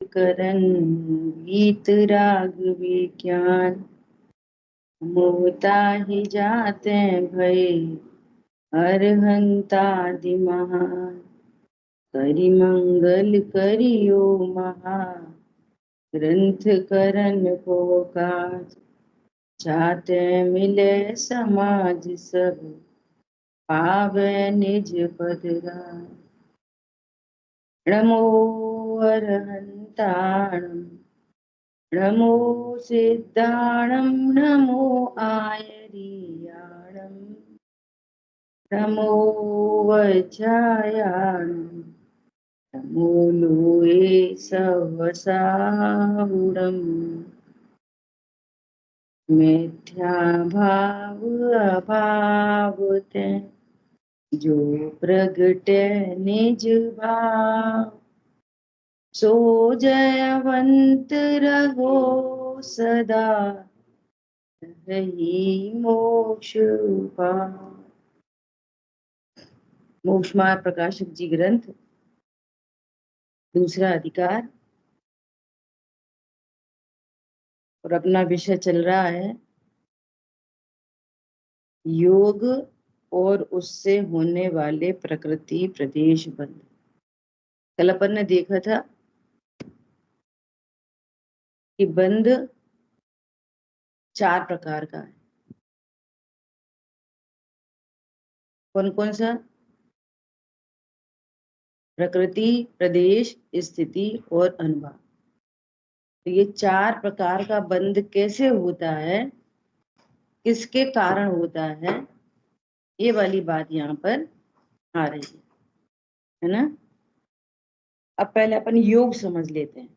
करन गीत राग विज्ञान, मोता ही जाते भय अरहंतादि महान, करि मंगल करियो महा ग्रंथ करन को काज, जाते मिले समाज सब पावे निज पद राज। नमो अरहंताणं नमो सिद्धाणं नमो आयर्याणं नमो वज्रायाणं नमो लोये सवसाहुडम्। मिथ्या भाव अभाव ते जो प्रगटे निज भाव, सो जयवंत रहो सदा रही मोक्ष पाओ। मोक्ष मार्ग प्रकाशक जी ग्रंथ, दूसरा अधिकार, और अपना विषय चल रहा है योग और उससे होने वाले प्रकृति प्रदेश बंध। कल अपन ने देखा था कि बंध 4 प्रकार का है। कौन कौन सा? प्रकृति, प्रदेश, स्थिति और अनुभव। तो ये 4 प्रकार का बंध कैसे होता है, किसके कारण होता है, ये वाली बात यहाँ पर आ रही है ना। अब पहले अपन योग समझ लेते हैं।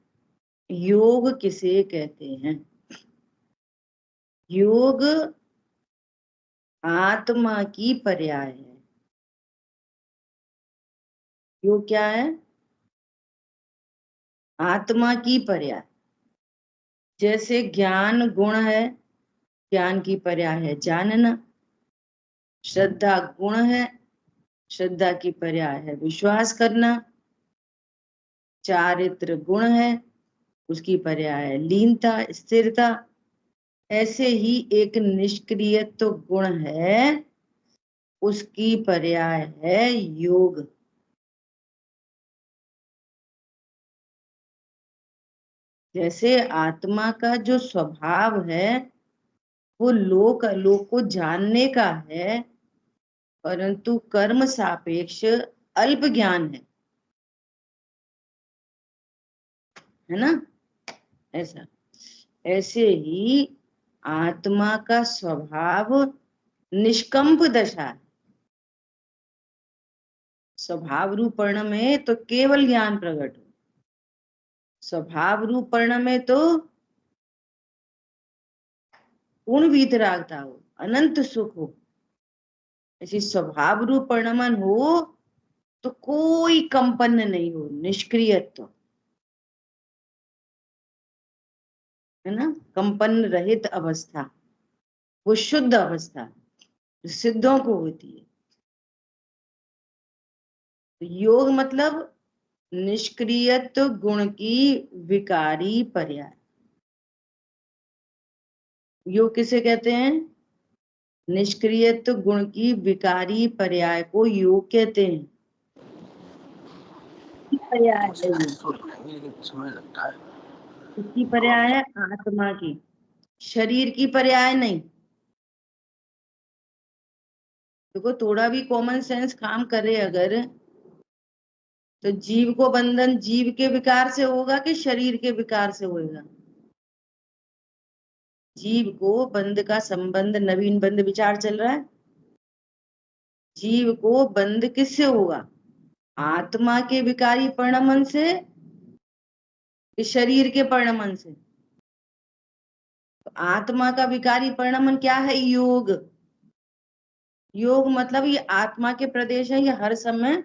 योग किसे कहते हैं? योग आत्मा की पर्याय है। योग क्या है? आत्मा की पर्याय। जैसे ज्ञान गुण है, ज्ञान की पर्याय है जानना। श्रद्धा गुण है, श्रद्धा की पर्याय है विश्वास करना। चारित्र गुण है, उसकी पर्याय है लीनता, स्थिरता। ऐसे ही एक निष्क्रियत्व गुण है, उसकी पर्याय है योग। जैसे आत्मा का जो स्वभाव है वो लोक अलोक को जानने का है, परंतु कर्म सापेक्ष अल्प ज्ञान है ना। ऐसा ऐसे ही आत्मा का स्वभाव निष्कंप दशा है। स्वभाव रूपर्ण में तो केवल ज्ञान प्रकट हो, स्वभाव रूपर्ण में तो पूर्ण वीतरागता हो, अनंत सुख हो। ऐसी स्वभाव रूपणमन हो तो कोई कंपन नहीं हो, निष्क्रियत्व है ना, कंपन रहित अवस्था, वो शुद्ध अवस्था जो सिद्धों को होती है। तो योग मतलब निष्क्रियत्व गुण की विकारी पर्याय। योग किसे कहते हैं? निष्क्रियत्व गुण की विकारी पर्याय को योग कहते हैं। पर्याय है ये, समय लगता है। किसकी पर्याय है? आत्मा की, शरीर की पर्याय नहीं। देखो थोड़ा भी कॉमन सेंस काम करे अगर, तो जीव को बंधन जीव के विकार से होगा कि शरीर के विकार से होगा? जीव को बंध का संबंध, नवीन बंध विचार चल रहा है, जीव को बंध किससे होगा? आत्मा के विकारी परिणमन से कि शरीर के परिणमन से? तो आत्मा का विकारी परिणमन क्या है? योग। योग मतलब ये आत्मा के प्रदेश है, ये हर समय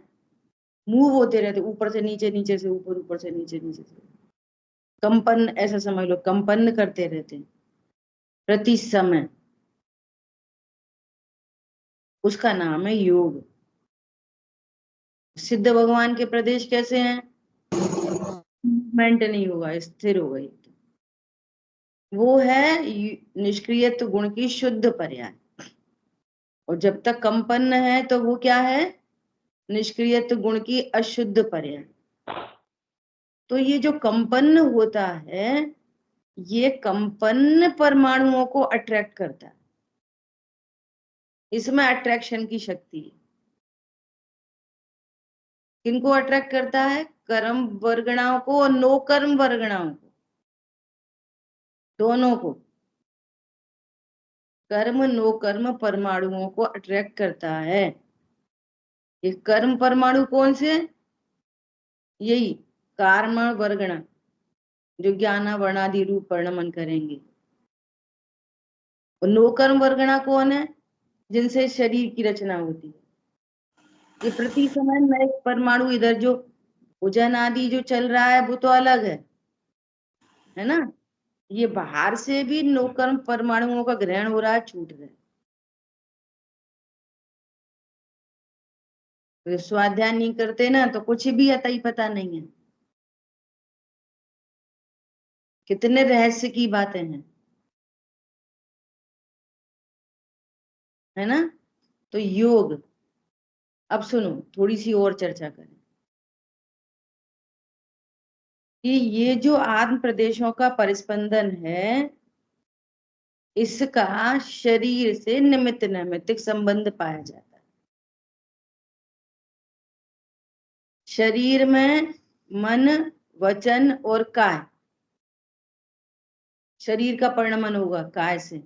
मूव होते रहते, ऊपर से नीचे, नीचे से ऊपर, ऊपर से नीचे, नीचे से कंपन, ऐसा समझ लो, कंपन करते रहते हैं प्रति समय। उसका नाम है योग। सिद्ध भगवान के प्रदेश कैसे हैं? मूवमेंट नहीं होगा, स्थिर होगा एकदम। वो है निष्क्रियत्व गुण की शुद्ध पर्याय। और जब तक कंपन है तो वो क्या है? निष्क्रियत्व गुण की अशुद्ध पर्याय। तो ये जो कंपन होता है, ये कंपन परमाणुओं को अट्रैक्ट करता है, इसमें अट्रैक्शन की शक्ति है। किनको अट्रैक्ट करता है? कर्म वर्गणाओं को और नो कर्म वर्गणाओं को, दोनों को। कर्म नो कर्म परमाणुओं को अट्रैक्ट करता है। ये कर्म परमाणु कौन से? यही कार्म वर्गण, जो ज्ञान वर्णादि रूप वर्णमन करेंगे। और नो कर्म वर्गणा कौन है? जिनसे शरीर की रचना होती है। ये प्रति समय नए परमाणु, इधर जो भोजन आदि जो चल रहा है वो तो अलग है ना। ये बाहर से भी नो कर्म परमाणुओं का ग्रहण हो रहा है, छूट रहा है। तो स्वाध्याय नहीं करते ना तो कुछ भी अतई पता नहीं है। कितने रहस्य की बातें हैं, है ना। तो योग, अब सुनो थोड़ी सी और चर्चा करें कि ये जो आत्म प्रदेशों का परिस्पंदन है, इसका शरीर से निमित्त नैमित्तिक संबंध पाया जाता है। शरीर में मन, वचन और काय, शरीर का परिणमन होगा काय से।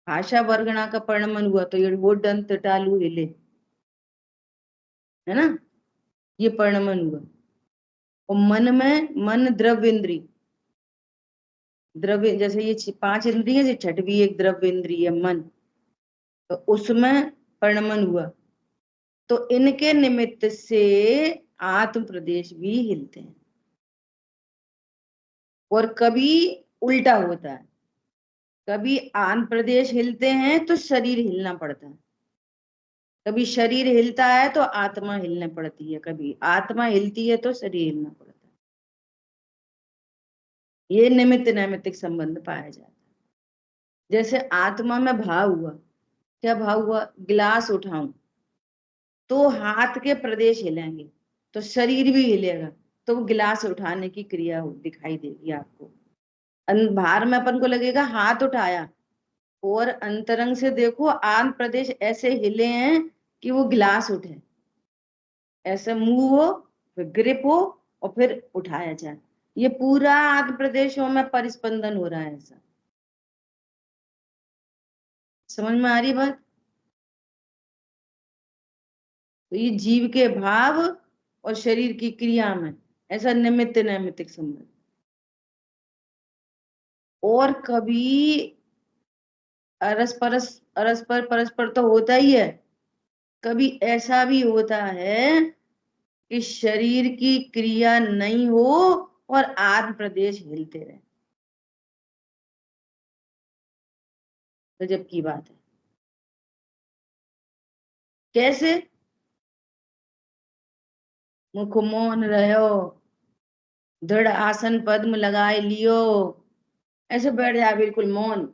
भाषा वर्गणा का परिणमन हुआ तो ये वो दंत टालू हिले, है ना, ये परिणमन हुआ। और मन में मन द्रव्य इंद्री, द्रव्य जैसे ये पांच इंद्रिय, ये छठवीं एक द्रव्य इंद्रिय मन, तो उसमें परिणमन हुआ। तो इनके निमित्त से आत्म प्रदेश भी हिलते हैं। और कभी उल्टा होता है, कभी आंध्र प्रदेश हिलते हैं तो शरीर हिलना पड़ता है, कभी शरीर हिलता है तो आत्मा हिलने पड़ती है, कभी आत्मा हिलती है तो शरीर हिलना पड़ता है। ये निमित्त नैमित्तिक संबंध पाया जाता है। जैसे आत्मा में भाव हुआ, क्या भाव हुआ? गिलास उठाऊं तो हाथ के प्रदेश हिलेंगे, तो शरीर भी हिलेगा, तो वो गिलास उठाने की क्रिया दिखाई देगी आपको। बाहर में अपन को लगेगा हाथ उठाया, और अंतरंग से देखो आंध्र प्रदेश ऐसे हिले हैं कि वो गिलास उठे, ऐसे मूव हो, फिर ग्रिप हो, और फिर उठाया जाए। ये पूरा आंध्र प्रदेशों में परिस्पंदन हो रहा है ऐसा। समझ में आ रही बात? तो ये जीव के भाव और शरीर की क्रिया में ऐसा निमित्त नैमित्तिक संबंध। और कभी अरस्पर परस्पर तो होता ही है, कभी ऐसा भी होता है कि शरीर की क्रिया नहीं हो और आत्म प्रदेश हिलते रहे। गजब की बात है। कैसे? मुख मौन रहो, दृढ़ आसन पद्म लगाए लियो, ऐसे बैठ जाए बिल्कुल मौन,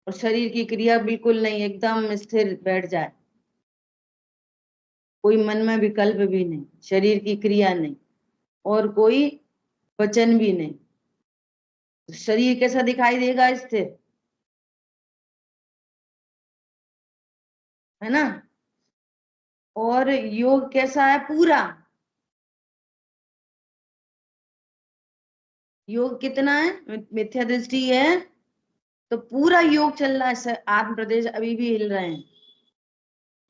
और शरीर की क्रिया बिल्कुल नहीं, एकदम स्थिर बैठ जाए, कोई मन में विकल्प भी नहीं, शरीर की क्रिया नहीं, और कोई वचन भी नहीं। तो शरीर कैसा दिखाई देगा? स्थिर, है ना। और योग कैसा है? पूरा। योग कितना है? मिथ्या दृष्टि है तो पूरा योग चल रहा है, आत्म प्रदेश अभी भी हिल रहे हैं।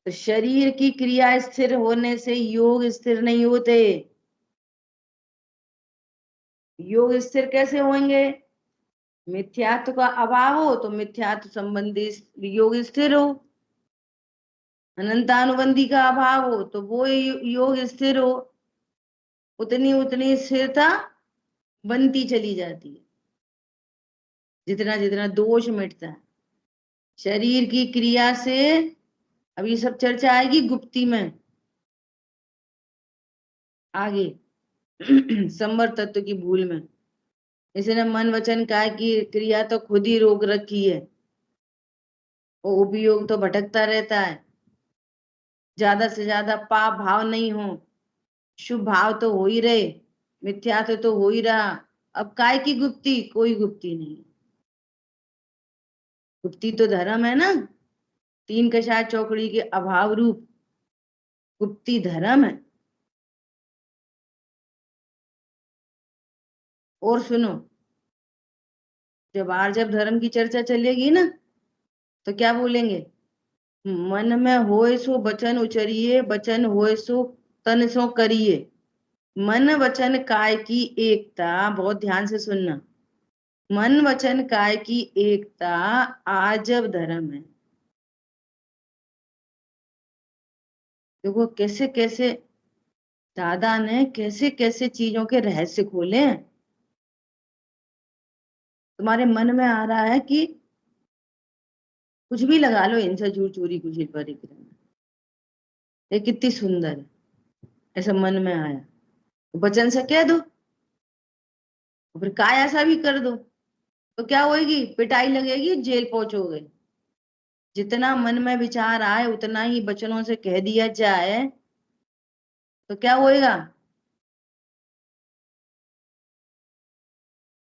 तो शरीर की क्रिया स्थिर होने से योग स्थिर नहीं होते। योग स्थिर कैसे होंगे? मिथ्यात्व का अभाव हो तो मिथ्यात्व संबंधी योग स्थिर हो, अनंतानुबंधी का अभाव हो तो वो योग स्थिर हो। उतनी उतनी स्थिरता बनती चली जाती है, जितना जितना दोष मिटता है शरीर की क्रिया से। अब ये सब चर्चा आएगी गुप्ती में आगे। संवर तत्व की भूल में इसने मन वचन काय की क्रिया तो खुद ही रोक रखी है, और उपयोग तो भटकता रहता है। ज्यादा से ज्यादा पाप भाव नहीं हो, शुभ भाव तो हो ही रहे, मिथ्या तो हो ही रहा। अब काय की गुप्ती? कोई गुप्ती नहीं। गुप्ती तो धर्म है ना, तीन कषाय चौकड़ी के अभाव रूप गुप्ती धर्म है। और सुनो, जब धर्म की चर्चा चलेगी ना, तो क्या बोलेंगे? मन में होए सो बचन उचरिए, बचन होए सो तन सो करिए। मन वचन काय की एकता, बहुत ध्यान से सुनना, मन वचन काय की एकता आजब धर्म है। देखो कैसे कैसे दादा ने कैसे कैसे चीजों के रहस्य खोले हैं। तुम्हारे मन में आ रहा है कि कुछ भी लगा लो, इनसे जूर चोरी कुछ परिक्रम, ये कितनी सुंदर है, ऐसा मन में आया तो वचन से कह दो, फिर काय ऐसा भी कर दो, तो क्या होएगी? पिटाई लगेगी, जेल पहुंचोगे। जितना मन में विचार आए उतना ही वचनों से कह दिया जाए तो क्या होएगा?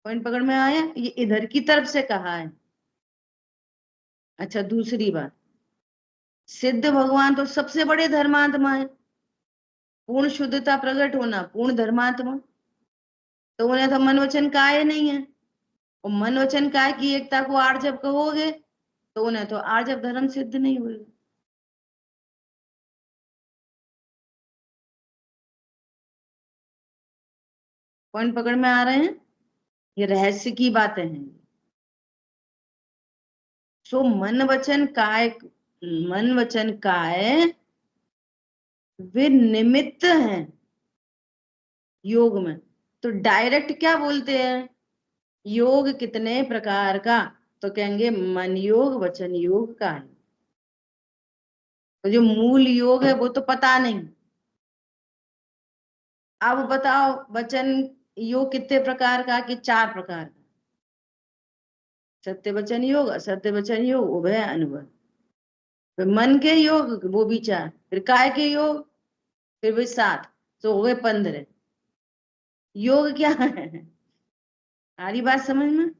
पॉइंट पकड़ में आया? ये इधर की तरफ से कहा है। अच्छा, दूसरी बात, सिद्ध भगवान तो सबसे बड़े धर्मात्मा है, पूर्ण शुद्धता प्रकट होना, पूर्ण धर्मात्मा, तो उन्हें तो मन वचन काय नहीं है। और मन वचन काय की एकता को आर्जव कहोगे तो उन्हें तो आर्जव धर्म सिद्ध नहीं होगा। पॉइंट पकड़ में आ रहे हैं? ये रहस्य की बातें हैं। सो मन वचन काय वे निमित्त हैं योग में। तो डायरेक्ट क्या बोलते हैं? योग कितने प्रकार का? तो कहेंगे मन योग वचन योग का है। तो जो मूल योग है वो तो पता नहीं। अब बताओ वचन योग कितने प्रकार का? कि 4 प्रकार का। सत्य वचन योग, असत्य वचन योग, उभय अनुभव। फिर मन के योग वो भी 4, फिर काय के योग, फिर भी 7, तो हो गए 15। योग क्या है? सारी बात समझ में?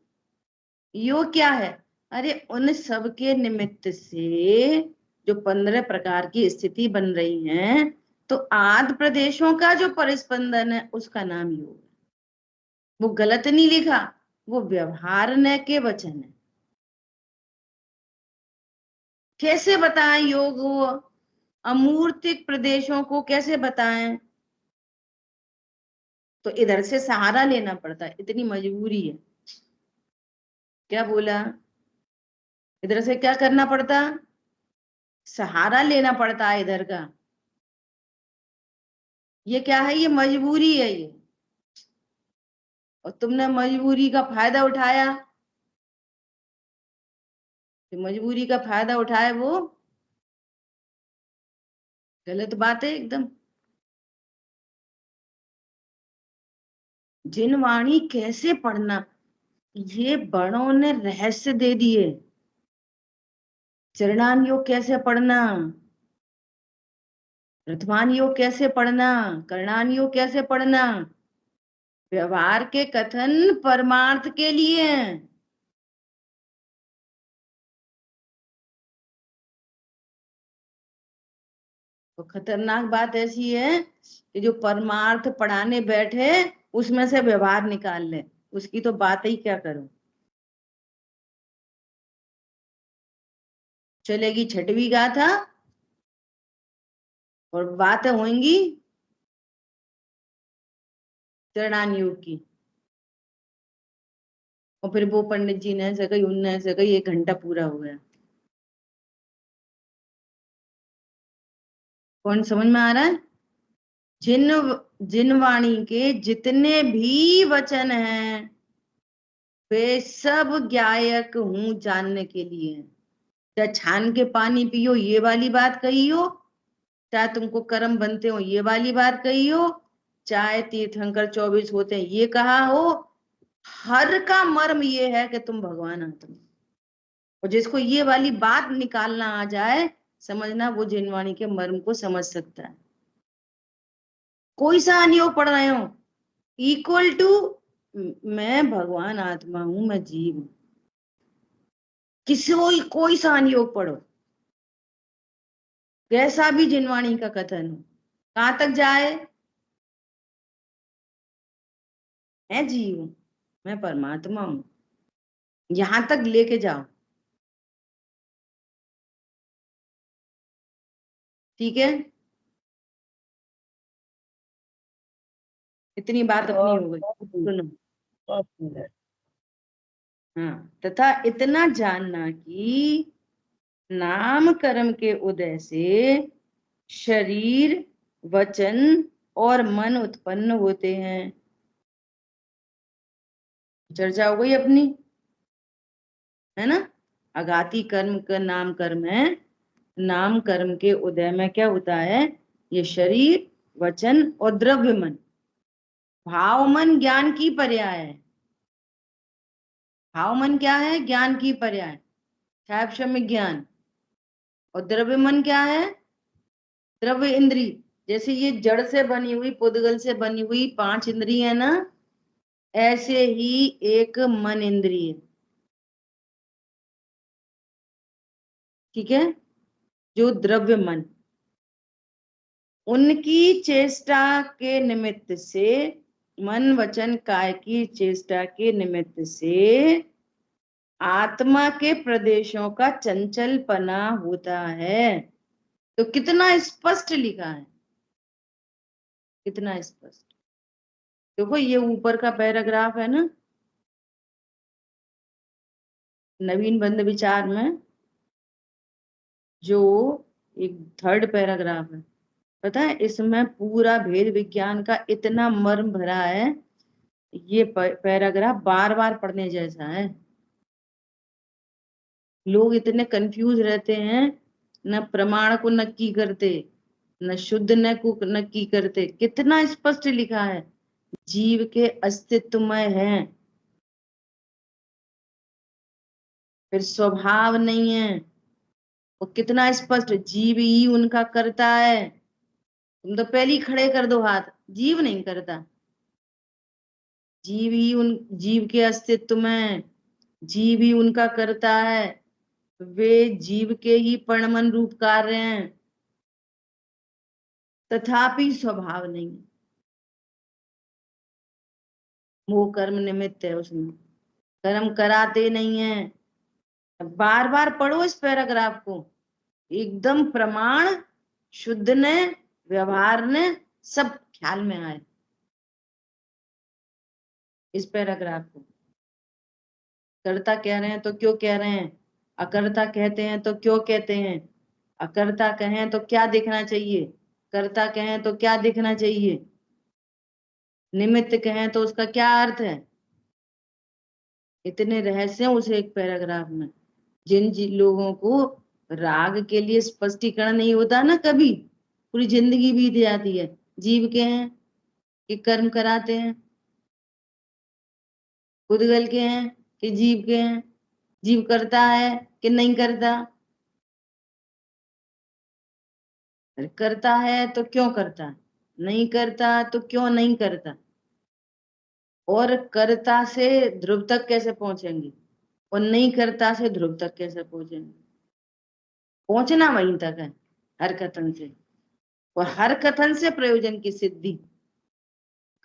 योग क्या है? अरे उन सब के निमित्त से जो 15 प्रकार की स्थिति बन रही है, तो आदि प्रदेशों का जो परिस्पंदन है उसका नाम योग है। वो गलत नहीं लिखा, वो व्यवहार न के वचन है। कैसे बताएं योग? वो अमूर्तिक प्रदेशों को कैसे बताएं? तो इधर से सहारा लेना पड़ता है, इतनी मजबूरी है। क्या बोला? इधर से क्या करना पड़ता? सहारा लेना पड़ता है इधर का। ये क्या है? ये मजबूरी है ये, और तुमने मजबूरी का फायदा उठाया। जो मजबूरी का फायदा उठाए वो गलत बात है एकदम। जिन वाणी कैसे पढ़ना, ये बड़ों ने रहस्य दे दिए। चरणान योग कैसे पढ़ना, प्रथमान योग कैसे पढ़ना, करणान योग कैसे पढ़ना, व्यवहार के कथन परमार्थ के लिए हैं। तो खतरनाक बात ऐसी है कि जो परमार्थ पढ़ाने बैठे उसमें से व्यवहार निकाल ले, उसकी तो बात ही क्या करो। चलेगी छठवीं गाथा और बातें होंगी चरणान योग की। और फिर वो पंडित जी ने ऐसे कही, उनने ऐसे कही, 1 घंटा पूरा हो गया। कौन समझ में आ रहा है? जिन जिन वाणी के जितने भी वचन हैं वे सब ज्ञायक हूं जानने के लिए हैं। चाहे छान के पानी पियो ये वाली बात कही हो, चाहे तुमको कर्म बनते हो ये वाली बात कही हो, चाहे तीर्थंकर 24 होते हैं, ये कहा हो, हर का मर्म ये है कि तुम भगवान आत्मा। और जिसको ये वाली बात निकालना आ जाए, समझना वो जिनवाणी के मर्म को समझ सकता है। कोई सा अनियोग पढ़ रहे हो, इक्वल टू मैं भगवान आत्मा हूं, मैं जीव हूं। किसी कोई सा अनियोग पढ़ो, कैसा भी जिनवाणी का कथन हो, कहां तक जाए, मैं जीव हूं, मैं परमात्मा हूं, यहां तक लेके जाओ। ठीक है, इतनी बात अपनी हो गई, सुनो। हाँ, तथा इतना जानना कि नाम कर्म के उदय से शरीर, वचन और मन उत्पन्न होते हैं। चर्चा हो गई अपनी, है ना। अघाती कर्म का नाम कर्म है, नाम कर्म के उदय में क्या होता है, ये शरीर, वचन और द्रव्य मन। भाव मन ज्ञान की पर्याय है। भाव मन क्या है, ज्ञान की पर्याय, क्षापशमिक ज्ञान। और द्रव्य मन क्या है, द्रव्य इंद्री। जैसे ये जड़ से बनी हुई, पुद्गल से बनी हुई 5 इंद्री है ना, ऐसे ही एक मन इंद्रिय, ठीक है, जो द्रव्य मन, उनकी चेष्टा के निमित्त से, मन वचन काय की चेष्टा के निमित्त से आत्मा के प्रदेशों का चंचलपना होता है। तो कितना स्पष्ट लिखा है, कितना स्पष्ट। देखो ये ऊपर का पैराग्राफ है ना, नवीन बंध विचार में, जो एक 3rd पैराग्राफ है, पता है इसमें पूरा भेद विज्ञान का इतना मर्म भरा है। ये पैराग्राफ बार बार पढ़ने जैसा है। लोग इतने कंफ्यूज रहते हैं, न प्रमाण को नक्की करते, न शुद्ध न को नक्की करते। कितना स्पष्ट लिखा है, जीव के अस्तित्वमय है, फिर स्वभाव नहीं है। वो कितना स्पष्ट, जीव ही उनका करता है। तुम तो पहले ही खड़े कर दो हाथ, जीव नहीं करता, जीव ही उन, जीव के अस्तित्व में जीव ही उनका करता है। वे जीव के ही परमन रूप कार्य हैं, तथापि स्वभाव नहीं है। वो कर्म निमित्त है, उसमें कर्म कराते नहीं है। बार बार पढ़ो इस पैराग्राफ को, एकदम प्रमाण शुद्ध ने, व्यवहार ने सब ख्याल में आए इस पैराग्राफ को। कर्ता कह रहे हैं तो क्यों कह रहे हैं, अकर्ता कहते हैं तो क्यों कहते हैं, अकर्ता कहें तो क्या देखना चाहिए, कर्ता कहें तो क्या देखना चाहिए, निमित्त कहें तो उसका क्या अर्थ है। इतने रहस्य हैं उस एक पैराग्राफ में। जिन लोगों को राग के लिए स्पष्टीकरण नहीं होता ना, कभी पूरी जिंदगी बीत जाती है, जीव के हैं कि कर्म कराते हैं, उद्गल के हैं कि जीव के हैं, जीव करता है कि नहीं करता, करता है तो क्यों करता, नहीं करता तो क्यों नहीं करता, और कर्ता से ध्रुव तक कैसे पहुंचेंगे, और नहीं करता से ध्रुव तक कैसे पहुंचेंगे। पहुंचना वहीं तक है, हर कथन से। और हर कथन से प्रयोजन की सिद्धि,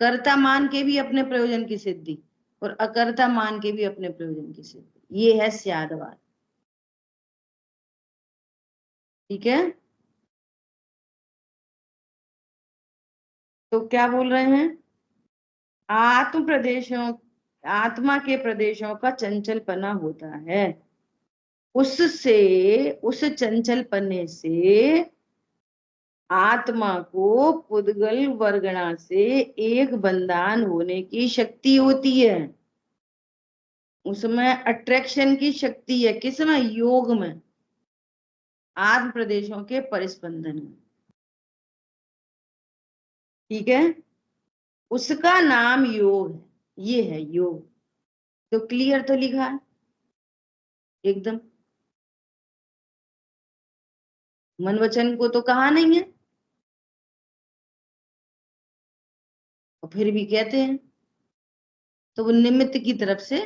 कर्ता मान के भी अपने प्रयोजन की सिद्धि, और अकर्ता मान के भी अपने प्रयोजन की सिद्धि। ये है स्यादवाद, ठीक है। तो क्या बोल रहे हैं, आत्म प्रदेशों, आत्मा के प्रदेशों का चंचलपना होता है, उससे, उस चंचलपने से आत्मा को पुद्गल वर्गणा से एक बंधन होने की शक्ति होती है। उसमें अट्रैक्शन की शक्ति है, किसमें, योग में, आत्म प्रदेशों के परिस्पंदन में, ठीक है। उसका नाम योग है, ये है योग। तो क्लियर तो लिखा है एकदम। मन वचन को तो कहा नहीं है, और फिर भी कहते हैं। तो वो निमित्त की तरफ से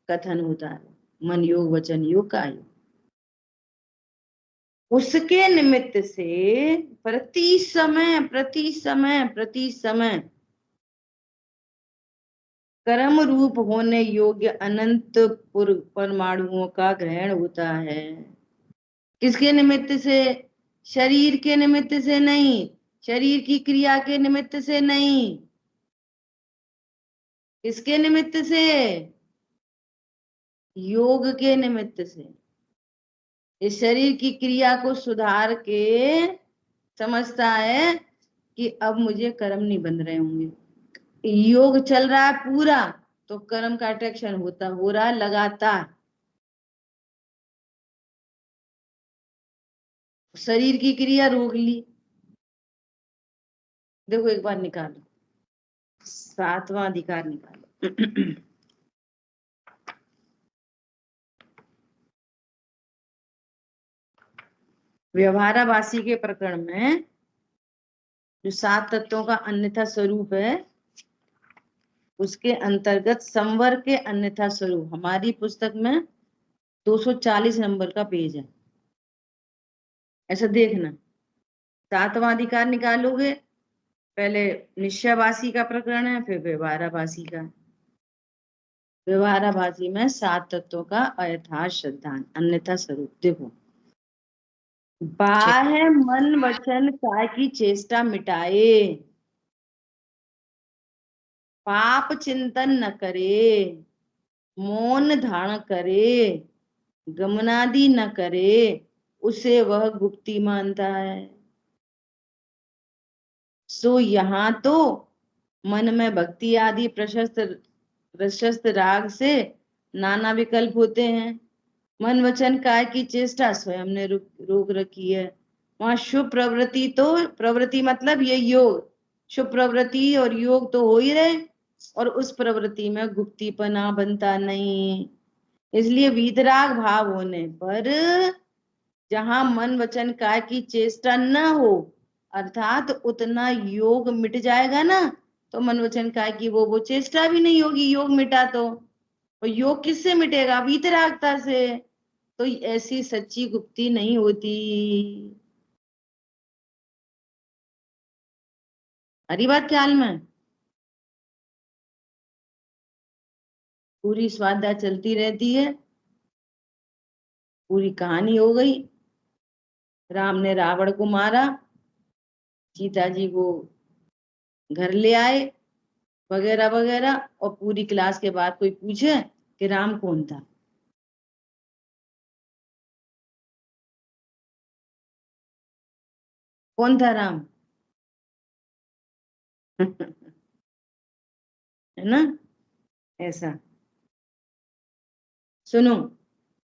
कथन होता है, मन योग वचन योग का योग। उसके निमित्त से प्रति समय प्रति समय प्रति समय कर्म रूप होने योग्य अनंत परमाणुओं का ग्रहण होता है। किसके निमित्त से? शरीर के निमित्त से नहीं, शरीर की क्रिया के निमित्त से नहीं। किसके निमित्त से? योग के निमित्त से। इस शरीर की क्रिया को सुधार के समझता है कि अब मुझे कर्म नहीं बन रहे होंगे। योग चल रहा है पूरा, तो कर्म का अट्रैक्शन हो रहा है लगातार। शरीर की क्रिया रोक ली। देखो एक बार निकालो, 7वां अधिकार निकालो। व्यवहाराभासी के प्रकरण में जो 7 तत्वों का अन्यथा स्वरूप है, उसके अंतर्गत संवर के अन्यथा स्वरूप हमारी पुस्तक में 240 नंबर का पेज है। ऐसा देखना, 7वां अधिकार निकालोगे, पहले निश्चयवासी का प्रकरण है, फिर व्यवहाराभासी का। व्यवहाराभासी में 7 तत्वों का अयथार्थ सिद्धांत अन्यथा स्वरूप देखो। बाह्य मन वचन काय की चेष्टा मिटाए, पाप चिंतन न करे, मौन धारण करे, गमनादि न करे, उसे वह गुप्ती मानता है। सो यहाँ तो मन में भक्ति आदि प्रशस्त राग से नाना विकल्प होते हैं। मन वचन काय की चेष्टा स्वयं ने रोक रखी है। वहां शुभ प्रवृत्ति, तो प्रवृत्ति मतलब ये योग, शुभ प्रवृत्ति और योग तो हो ही रहे, और उस प्रवृत्ति में गुप्तीपना बनता नहीं। इसलिए वीतराग भाव होने पर जहां मन वचन काय की चेष्टा न हो, अर्थात उतना योग मिट जाएगा ना, तो मन वचन काय की वो चेष्टा भी नहीं होगी। योग मिटा तो, और योग किससे मिटेगा? वीतरागता से। तो ऐसी सच्ची गुप्ती नहीं होती। हरी बात ख्याल में। पूरी स्वाध्याय चलती रहती है, पूरी कहानी हो गई। राम ने रावण को मारा, सीता जी को घर ले आए, वगैरह वगैरह। और पूरी क्लास के बाद कोई पूछे कि राम कौन था? कौन था राम? है ना? ऐसा सुनो,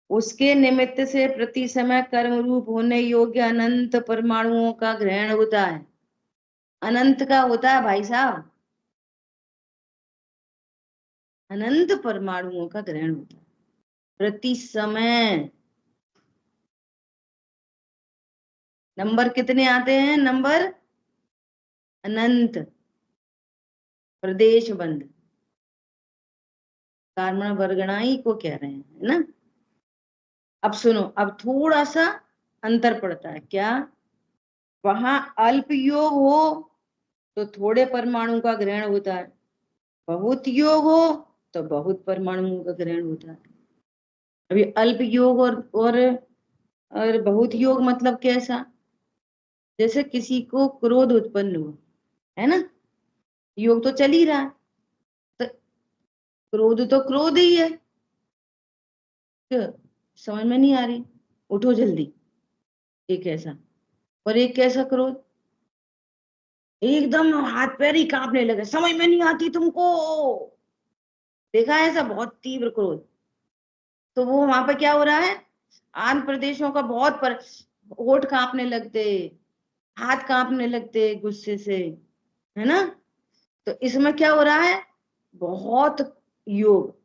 उसके निमित्त से प्रति समय कर्म रूप होने योग्य अनंत परमाणुओं का ग्रहण होता है। अनंत का होता है भाई साहब, अनंत परमाणुओं का ग्रहण होता है प्रति समय। नंबर कितने आते हैं? नंबर अनंत। प्रदेश बंद कारण वर्गणाई को कह रहे हैं, है ना? अब सुनो, अब थोड़ा सा अंतर पड़ता है। क्या? वहां अल्प योग हो तो थोड़े परमाणु का ग्रहण होता है, बहुत योग हो तो बहुत परमाणुओं का ग्रहण होता है। अभी अल्प योग और बहुत योग मतलब कैसा? जैसे किसी को क्रोध उत्पन्न हुआ, है ना? योग तो चल ही रहा है, तो क्रोध तो क्रोध ही है। क्यों? समझ में नहीं आ रही? उठो जल्दी। एक ऐसा, और एक कैसा क्रोध? एकदम हाथ पैर ही कांपने लगे, समझ में नहीं आती तुमको। देखा है ऐसा बहुत तीव्र क्रोध? तो वो वहां पर क्या हो रहा है? आंध्र प्रदेशों का बहुत पर होठ कांपने लगते, हाथ कांपने लगते गुस्से से, है ना? तो इसमें क्या हो रहा है, बहुत योग,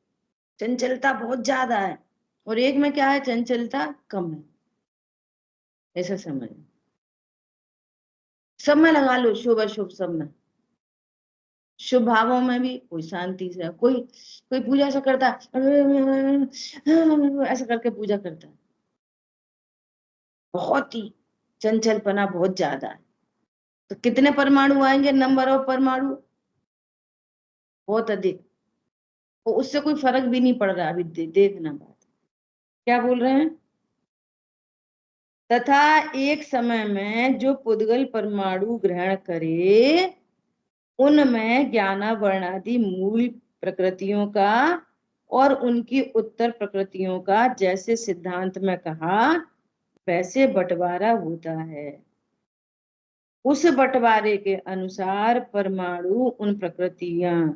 चंचलता बहुत ज्यादा है, और एक में क्या है, चंचलता कम है। ऐसा समझ, सब में लगा लो, शुभ अशुभ सब में। शुभ भावों में भी कोई शांति से, कोई कोई पूजा ऐसा करता है, ऐसा करके पूजा करता है, बहुत ही चंचलपना बहुत ज्यादा है। तो कितने परमाणु आएंगे, नंबर ऑफ परमाणु बहुत अधिक, तो उससे कोई फर्क भी नहीं पड़ रहा अभी। देखना बात क्या बोल रहे हैं। तथा एक समय में जो पुद्गल परमाणु ग्रहण करे, उनमें ज्ञानावरणादि मूल प्रकृतियों का और उनकी उत्तर प्रकृतियों का जैसे सिद्धांत में कहा, वैसे बंटवारा होता है। उस बंटवारे के अनुसार परमाणु उन प्रकृतियों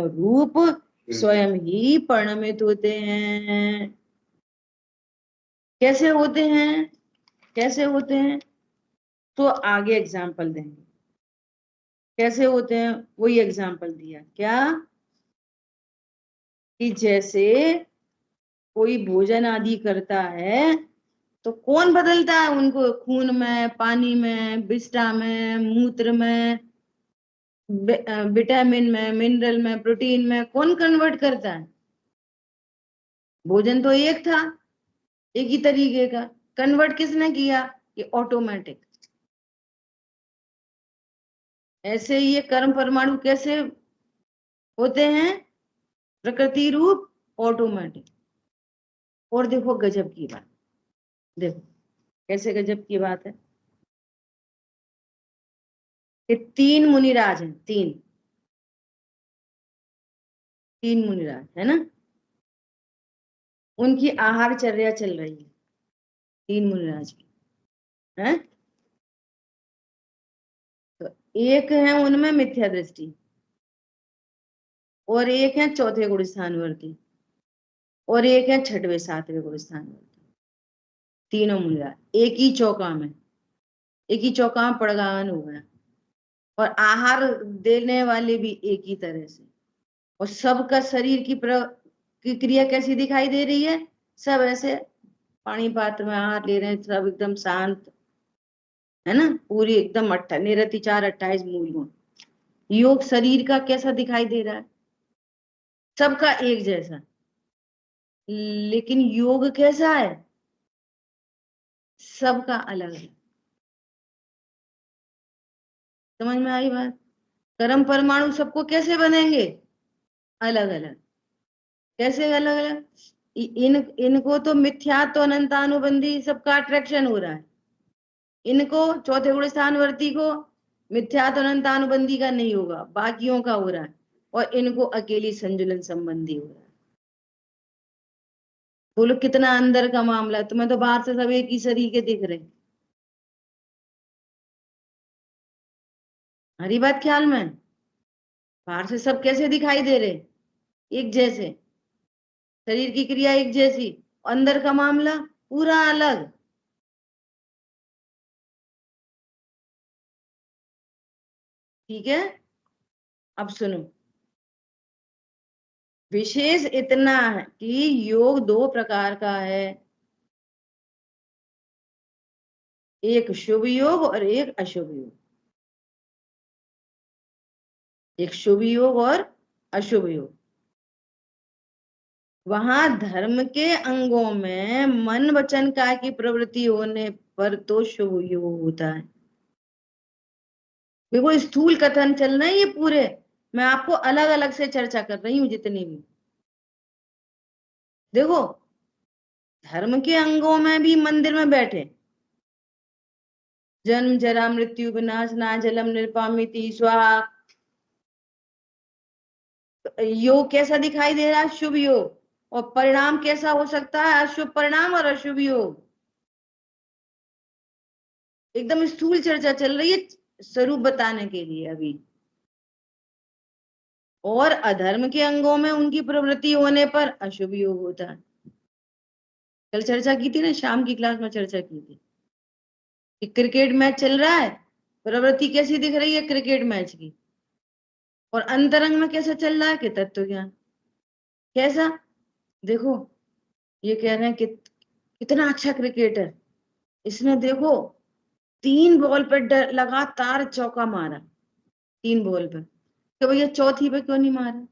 रूप स्वयं ही परिणमित होते हैं। कैसे होते हैं, कैसे होते हैं, तो आगे एग्जाम्पल देंगे कैसे होते हैं। वही एग्जाम्पल दिया क्या, कि जैसे कोई भोजन आदि करता है, तो कौन बदलता है उनको, खून में, पानी में, विष्ठा में, मूत्र में, विटामिन में, मिनरल में, प्रोटीन में, कौन कन्वर्ट करता है। भोजन तो एक था, एक ही तरीके का, कन्वर्ट किसने किया, ये ऑटोमेटिक। ऐसे ही ये कर्म परमाणु कैसे होते हैं, प्रकृति रूप, ऑटोमेटिक। और देखो गजब की बात, देखो कैसे गजब की बात है, कि तीन मुनिराज हैं, तीन तीन मुनिराज है ना, उनकी आहारचर्या चल रही है, तीन मुनिराज की है। तो एक है उनमें मिथ्या दृष्टि, और एक है चौथे गुण स्थानवर्ती, और एक है छठवें सातवें गुण स्थानवर्ती। तीनों मुनिराज एक ही चौका में, एक ही चौका में पड़गान हुआ है, और आहार देने वाले भी एक ही तरह से, और सबका शरीर की क्रिया कैसी दिखाई दे रही है, सब ऐसे पानी पात्र में आहार ले रहे हैं, सब एकदम शांत है ना, पूरी एकदम निरति 4 28 मूल गुण। योग शरीर का कैसा दिखाई दे रहा है, सबका एक जैसा, लेकिन योग कैसा है, सबका अलग है। समझ में आई बात। कर्म परमाणु सबको कैसे बनेंगे, अलग अलग। कैसे अलग अलग, इनको तो मिथ्या तो अनंतानुबंधी सबका अट्रैक्शन हो रहा है, इनको चौथे गुण स्थानवर्ती को मिथ्या तो अनंतानुबंधी का नहीं होगा, बाकियों का हो रहा है, और इनको अकेली संजुलन संबंधी हो रहा है। बोलो कितना अंदर का मामला है, तुम्हें तो बाहर से सब एक ही शरीर के दिख रहे। हरी बात ख्याल में, बाहर से सब कैसे दिखाई दे रहे, एक जैसे, शरीर की क्रिया एक जैसी, अंदर का मामला पूरा अलग। ठीक है, अब सुनो। विशेष इतना है कि योग 2 प्रकार का है, एक शुभ योग और एक अशुभ योग। एक शुभ योग और अशुभ योग। वहां धर्म के अंगों में मन वचन काय की प्रवृत्ति होने पर तो शुभ योग होता है। देखो स्थूल कथन चल रहे हैं ये पूरे, मैं आपको अलग अलग से चर्चा कर रही हूँ जितनी भी। देखो धर्म के अंगों में भी मंदिर में बैठे, जन्म जरा मृत्यु विनाश ना जलम निर्पामिति स्वाहा, योग कैसा दिखाई दे रहा है, शुभ योग, और परिणाम कैसा हो सकता है, अशुभ परिणाम और अशुभ योग। एकदम स्थूल चर्चा चल रही है स्वरूप बताने के लिए अभी। और अधर्म के अंगों में उनकी प्रवृत्ति होने पर अशुभ योग होता है। कल चर्चा की थी ना, शाम की क्लास में चर्चा की थी कि क्रिकेट मैच चल रहा है, प्रवृत्ति कैसी दिख रही है क्रिकेट मैच की, और अंतरंग में कैसा चल रहा है कि तत्व ज्ञान। कैसा, देखो ये कह रहे हैं कि कितना अच्छा क्रिकेटर, इसने देखो 3 बॉल पर लगातार चौका मारा, 3 बॉल पर, तो भैया चौथी पे क्यों नहीं मारा,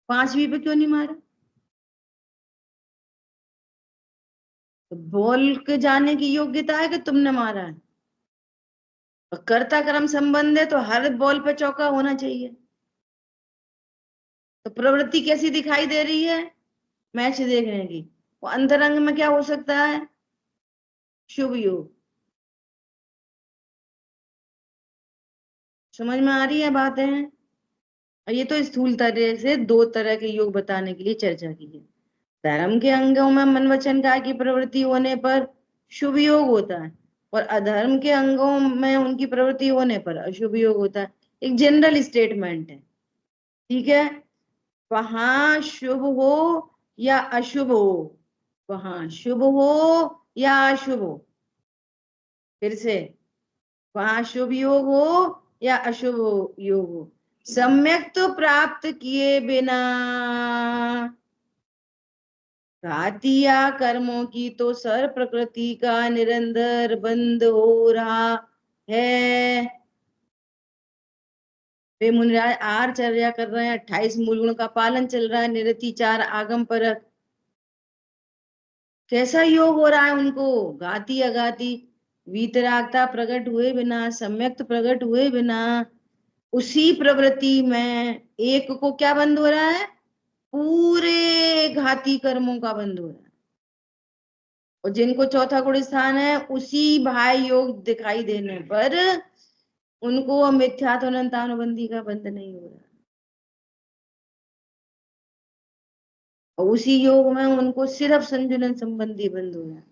5वीं पे क्यों नहीं मारा? तो बॉल के जाने की योग्यता है कि तुमने मारा है, और कर्ता कर्म संबंध है तो हर बॉल पे चौका होना चाहिए। तो प्रवृत्ति कैसी दिखाई दे रही है मैच देखने की, वो अंतरंग में क्या हो सकता है, शुभ योग। समझ में आ रही है बातें? और ये तो स्थूल तरह से 2 तरह के योग बताने के लिए चर्चा की है। धर्म के अंगों में मन वचन काय की प्रवृत्ति होने पर शुभ योग होता है, और अधर्म के अंगों में उनकी प्रवृत्ति होने पर अशुभ योग होता है। एक जनरल स्टेटमेंट है, ठीक है। वहां शुभ हो या अशुभ हो, वहां शुभ हो या अशुभ हो, फिर से, वहां शुभ योग हो या अशुभ योग हो, सम्यक तो प्राप्त किए बिना घातिया कर्मों की तो सर प्रकृति का निरंतर बंद हो रहा है। वे मुनिराज आहारचर्या कर रहे हैं, 28 मूल गुण का पालन चल रहा है, निरति 4 आगम परक। कैसा योग हो रहा है उनको, घाती अघाती वीतरागता प्रकट हुए बिना, सम्यक्त प्रकट हुए बिना, उसी प्रवृत्ति में एक को क्या बंद हो रहा है, पूरे घाती कर्मों का बंद हो रहा है। और जिनको चौथा गुण स्थान है उसी भाई योग दिखाई देने पर उनको मिथ्यात्व अनंतानुबंधी का बंध नहीं हो रहा, और उसी योग में उनको सिर्फ संजुलन संबंधी बंध हो रहा है।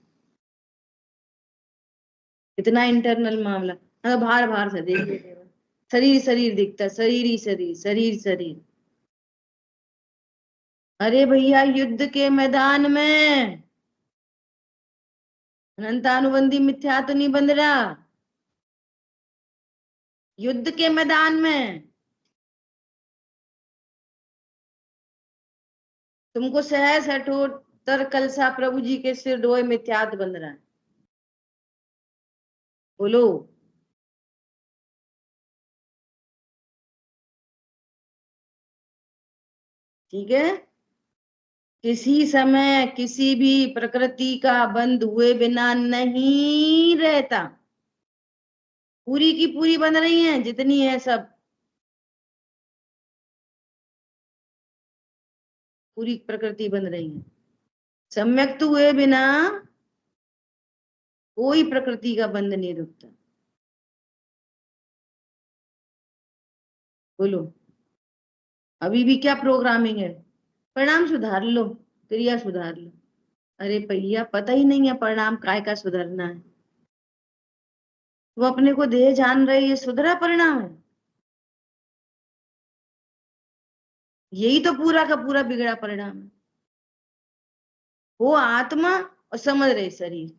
इतना इंटरनल मामला, मतलब बाहर बाहर से देख लेते हैं, शरीर शरीर दिखता, शरीर ही शरीर, शरीर शरीर। अरे भैया युद्ध के मैदान में अनंतानुबंधी मिथ्या तो नहीं बंध रहा, युद्ध के मैदान में तुमको सहस हठोत्तर कलसा प्रभु जी के सिर डोए मिथ्यात बंध रहा है। बोलो, ठीक है। किसी समय किसी भी प्रकृति का बंद हुए बिना नहीं रहता, पूरी की पूरी बन रही है जितनी है सब, पूरी प्रकृति बन रही है। सम्यक्त हुए बिना कोई प्रकृति का बंध नहीं रुकता। बोलो, अभी भी क्या प्रोग्रामिंग है, परिणाम सुधार लो, क्रिया सुधार लो। अरे भैया पता ही नहीं है परिणाम काय का सुधरना है, वो अपने को देह जान रहे, ये सुधरा परिणाम है? यही तो पूरा का पूरा बिगड़ा परिणाम है। वो आत्मा और समझ रहे शरीर,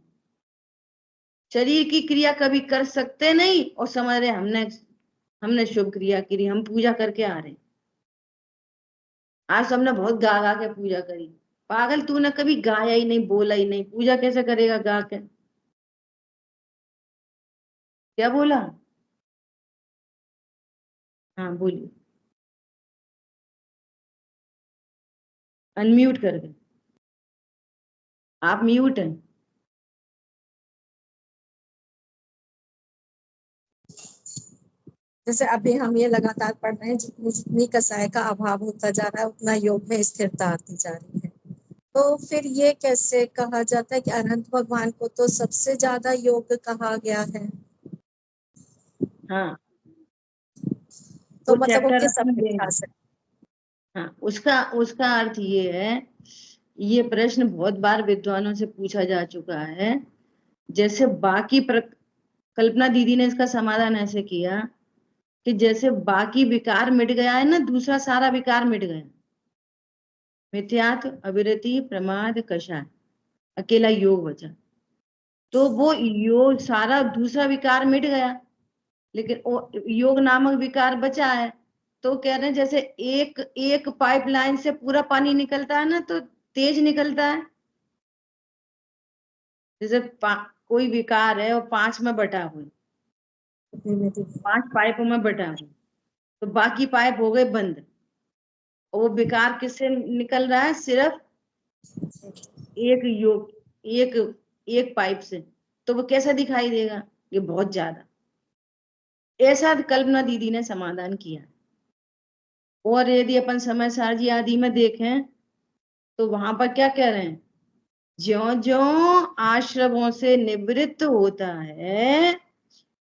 शरीर की क्रिया कभी कर सकते नहीं, और समझ रहे हमने हमने शुभ क्रिया करी, हम पूजा करके आ रहे हैं। आज सबने बहुत गा गा के पूजा करी, पागल तूने कभी गाया ही नहीं, बोला ही नहीं, पूजा कैसे करेगा गा के? क्या बोला? हाँ बोलिए, अनम्यूट कर दे, आप म्यूट हैं। जैसे अभी हम ये लगातार पढ़ रहे हैं, जितनी जितनी कसाय का अभाव होता जा रहा है उतना योग में स्थिरता आती जा रही है। तो फिर ये कैसे कहा जाता है कि अनंत भगवान को तो सबसे ज्यादा योग कहा गया है, हाँ तो वो मतलब चैप्टर उनके सब अपन देंगे। खास है। हाँ उसका उसका अर्थ ये है, ये प्रश्न बहुत बार विद्वानों से पूछा जा चुका है। जैसे बाकी कल्पना दीदी ने इसका समाधान ऐसे किया कि जैसे बाकी विकार मिट गया है ना, दूसरा सारा विकार मिट गया, मिथ्यात्व अविरति प्रमाद कषाय, अकेला योग बचा। तो वो योग सारा दूसरा विकार मिट गया, लेकिन वो योग नामक विकार बचा है। तो कह रहे हैं जैसे एक एक पाइपलाइन से पूरा पानी निकलता है ना, तो तेज निकलता है। जैसे कोई विकार है और 5 में बटा हुआ, 5 पाइपों में बटा हुआ, तो बाकी पाइप हो गए बंद। और वो विकार किससे निकल रहा है? सिर्फ एक योग, एक एक पाइप से। तो वो कैसा दिखाई देगा? ये बहुत ज्यादा। ऐसा कल्पना दीदी ने समाधान किया। और यदि अपन समय सारणी आदि में देखें तो वहां पर क्या कह रहे हैं? ज्यो ज्यो आश्रमों से निवृत्त होता है,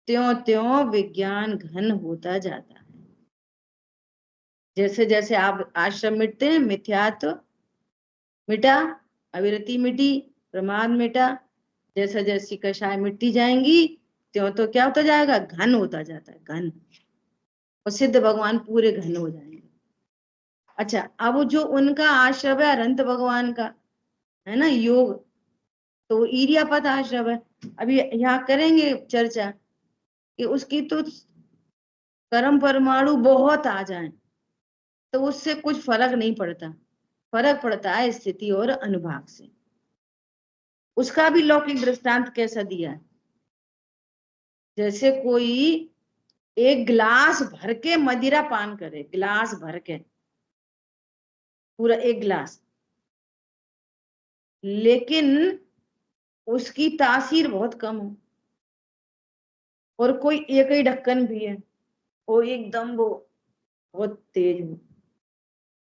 त्यों त्यों विज्ञान घन होता जाता है। जैसे जैसे आप आश्रम मिटते हैं, मिथ्यात्व मिटा, अविरति मिटी, प्रमाद मिटा, जैसा जैसी कषाय मिटती जाएंगी त्यों तो क्या होता जाएगा? घन होता जाता है, घन। और सिद्ध भगवान पूरे घन हो जाएंगे। अच्छा, अब जो उनका आश्रम है अनंत भगवान का, है ना, योग, तो ईर्यापत आश्रम है। अभी यहाँ करेंगे चर्चा कि उसकी तो कर्म परमाणु बहुत आ जाए तो उससे कुछ फर्क नहीं पड़ता, फर्क पड़ता है स्थिति और अनुभाग से। उसका भी लौकिक दृष्टांत कैसा दिया है? जैसे कोई एक गिलास भर के मदिरा पान करे, गिलास भर के, पूरा एक गिलास, लेकिन उसकी तासीर बहुत कम हो। और कोई एक ही ढक्कन भी है और एकदम वो बहुत तेज हो,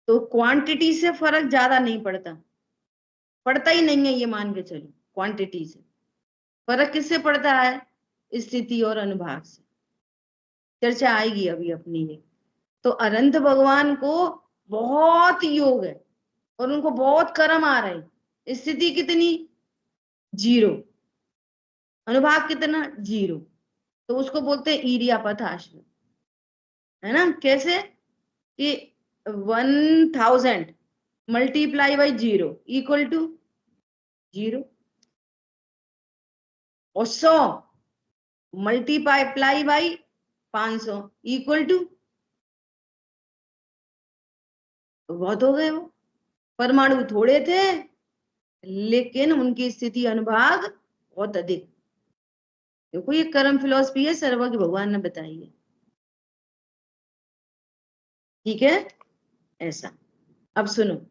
तो क्वांटिटी से फर्क ज्यादा नहीं पड़ता, पड़ता ही नहीं है, ये मान के चलो। क्वांटिटी से फर्क किससे पड़ता है? स्थिति और अनुभाग से। चर्चा आएगी अभी अपनी ये। तो अनंत भगवान को बहुत योग है और उनको बहुत कर्म आ रहे हैं। स्थिति कितनी? 0। अनुभाग कितना? 0। तो उसको बोलते हैं ईर्यापथ आश्रम, है ना। कैसे कि 1000 मल्टीप्लाई बाई 0 इक्वल टू 0, और 100 मल्टीप्लाई बाई 500 इक्वल टू, बहुत हो गए वो। परमाणु थोड़े थे लेकिन उनकी स्थिति अनुभाग बहुत अधिक। देखो ये कर्म फिलॉसफी है, सर्वज्ञ भगवान ने बताई है। ठीक है, ऐसा। अब सुनो,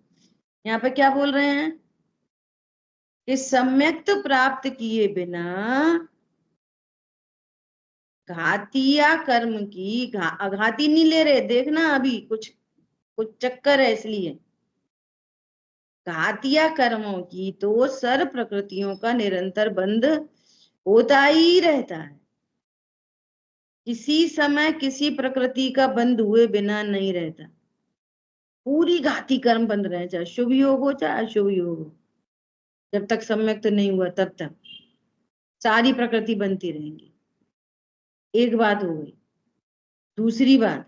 यहाँ पे क्या बोल रहे हैं कि सम्यक्त प्राप्त किए बिना घातिया कर्म की, आघाती नहीं ले रहे, देखना अभी कुछ कुछ चक्कर है इसलिए। घातिया कर्मों की तो सर्व प्रकृतियों का निरंतर बंध होता ही रहता है। किसी समय किसी प्रकृति का बंध हुए बिना नहीं रहता। पूरी घाती कर्म बंद रहे, चाहे शुभ योग हो चाहे अशुभ योग हो, जब तक सम्यक तो नहीं हुआ तब तक सारी प्रकृति बनती रहेंगी। एक बात हो गई। दूसरी बात,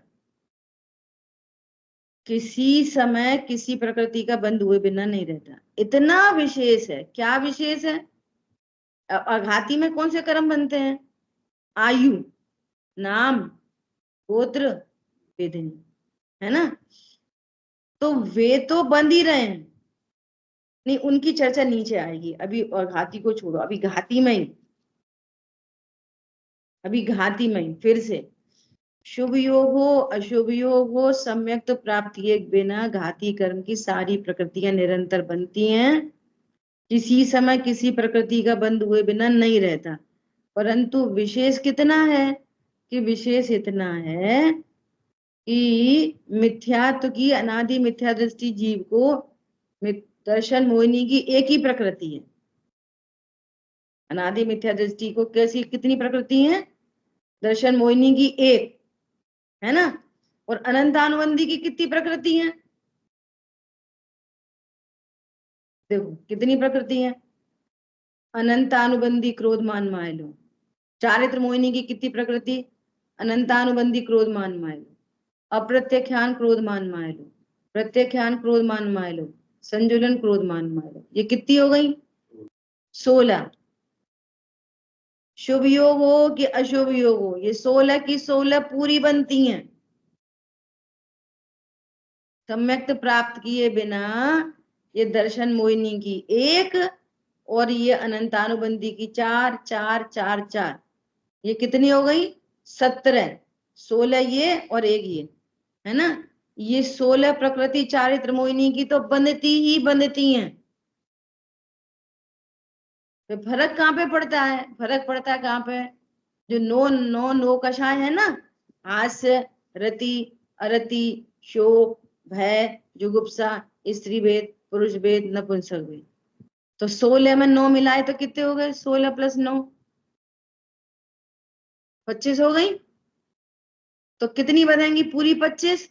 किसी समय किसी प्रकृति का बंध हुए बिना नहीं रहता, इतना विशेष है। क्या विशेष है? आघाती में कौन से कर्म बनते हैं? आयु, नाम, गोत्र, वेदनी, है ना। तो वे तो बंद ही रहे हैं। नहीं, उनकी चर्चा नीचे आएगी अभी, और घाती को छोड़ो, अभी घाती में ही, अभी घाती में ही फिर से शुभ योग हो अशुभ योग हो, सम्यक तो प्राप्ति के बिना घाती कर्म की सारी प्रकृतियां निरंतर बनती हैं। किसी समय किसी प्रकृति का बंध हुए बिना नहीं रहता। परंतु विशेष कितना है? कि विशेष इतना है कि मिथ्यात्व की अनादि मिथ्या दृष्टि जीव को दर्शन मोहिनी की एक ही प्रकृति है। अनादि मिथ्या दृष्टि को कैसी, कितनी प्रकृति है? दर्शन मोहिनी की एक, है ना। और अनंतानुबंधी की कितनी प्रकृति है? देखो कितनी प्रकृति है। अनंतानुबंधी क्रोध मान मायलो। चारित्र मोहिनी की कितनी प्रकृति? अनंतानुबंधी क्रोध मान मायलो, अप्रत्यख्यान क्रोध मान मायलो, प्रत्यख्यान क्रोध मान मायलो, संजुलन क्रोध मान मायलो। ये कितनी हो गई? 16। शुभ योग हो कि अशुभ योग हो, ये 16 की 16 पूरी बनती हैं। सम्यक्त प्राप्त किए बिना ये दर्शन मोहिनी की 1 और ये अनंतानुबंधी की 4 4 4 4, ये कितनी हो गई? 17। 16 ये और 1 ये, है ना? ये 16 प्रकृति चारित्र मोहिनी की तो बनती ही बनती हैं। तो फर्क कहाँ पे पड़ता है? फर्क पड़ता है कहाँ पे? जो नो कषाय है ना, हास्य, रति, अरति, शोक, भय, जुगुप्सा, स्त्री भेद, पुरुष भेद, नपुंसक भेद। तो 16 में 9 मिलाए तो कितने हो गए? 16 + 9 25 हो गई। तो कितनी बनेंगी? पूरी 25।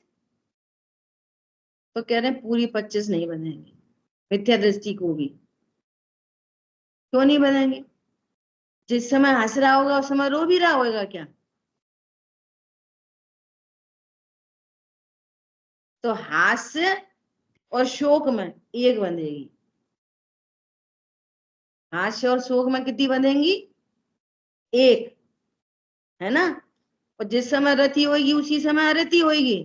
तो कह रहे हैं पूरी 25 नहीं बनेंगी मिथ्या दृष्टि को भी। क्यों नहीं बनेंगी? जिस समय हंस रहा होगा उस समय रो भी रहा होगा क्या? तो हास्य और शोक में 1 बनेगी, हास्य और शोक में कितनी बनेंगी? 1, है ना? और जिस समय रति होगी उसी समय अरति होगी।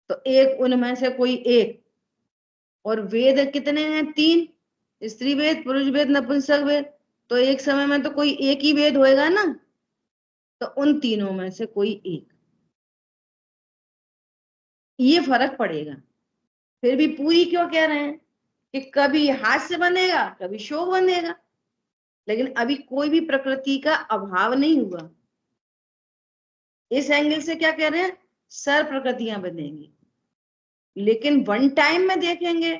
तो 1 उनमें से कोई 1। और वेद कितने हैं? 3, स्त्री वेद, पुरुष वेद, नपुंसक वेद। तो एक समय में तो कोई 1 ही वेद होएगा ना, तो उन तीनों में से कोई 1, ये फर्क पड़ेगा। फिर भी पूरी क्यों कह रहे हैं कि कभी हास्य बनेगा कभी शोक बनेगा, लेकिन अभी कोई भी प्रकृति का अभाव नहीं हुआ। इस एंगल से क्या कह रहे हैं? सर प्रकृतियां बनेंगी, लेकिन वन टाइम में देखेंगे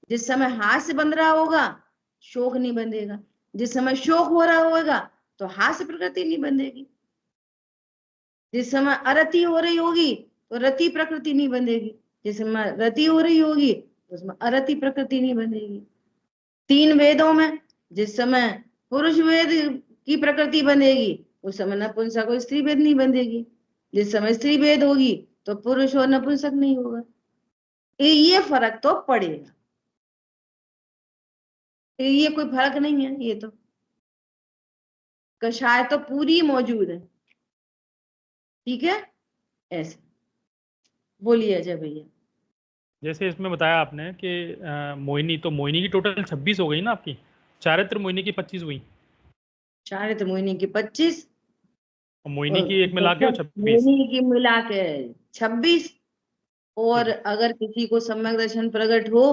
जिस समय हास्य बन रहा होगा शोक नहीं बंधेगा, जिस समय शोक हो रहा होगा तो हास्य प्रकृति नहीं बंधेगी, जिस समय अरति हो रही होगी तो रति प्रकृति नहीं बंधेगी, जिस समय रति हो रही होगी तो उसमें अरति प्रकृति नहीं बंधेगी। 3 वेदों में जिस समय पुरुष वेद की प्रकृति बंधेगी उस समय नपुंसक और स्त्री वेद नहीं बंधेगी, जिस समय स्त्री वेद होगी तो पुरुष और नपुंसक नहीं होगा। ये फर्क तो पड़ेगा, ये कोई फर्क नहीं है। ये तो कषाय तो पूरी मौजूद है, ठीक है? ऐसे बोलिए अजय भैया। जैसे इसमें बताया आपने कि मोहिनी, तो मोहिनी की टोटल 26 हो गई ना आपकी, चारित्र मोहिनी की 25 हुई, चारित्र मोहिनी की 25 और मोहिनी और की एक मिला के 26। मोहिनी की मिला के 26। और ठीक है। अगर किसी को सम्यक दर्शन प्रकट हो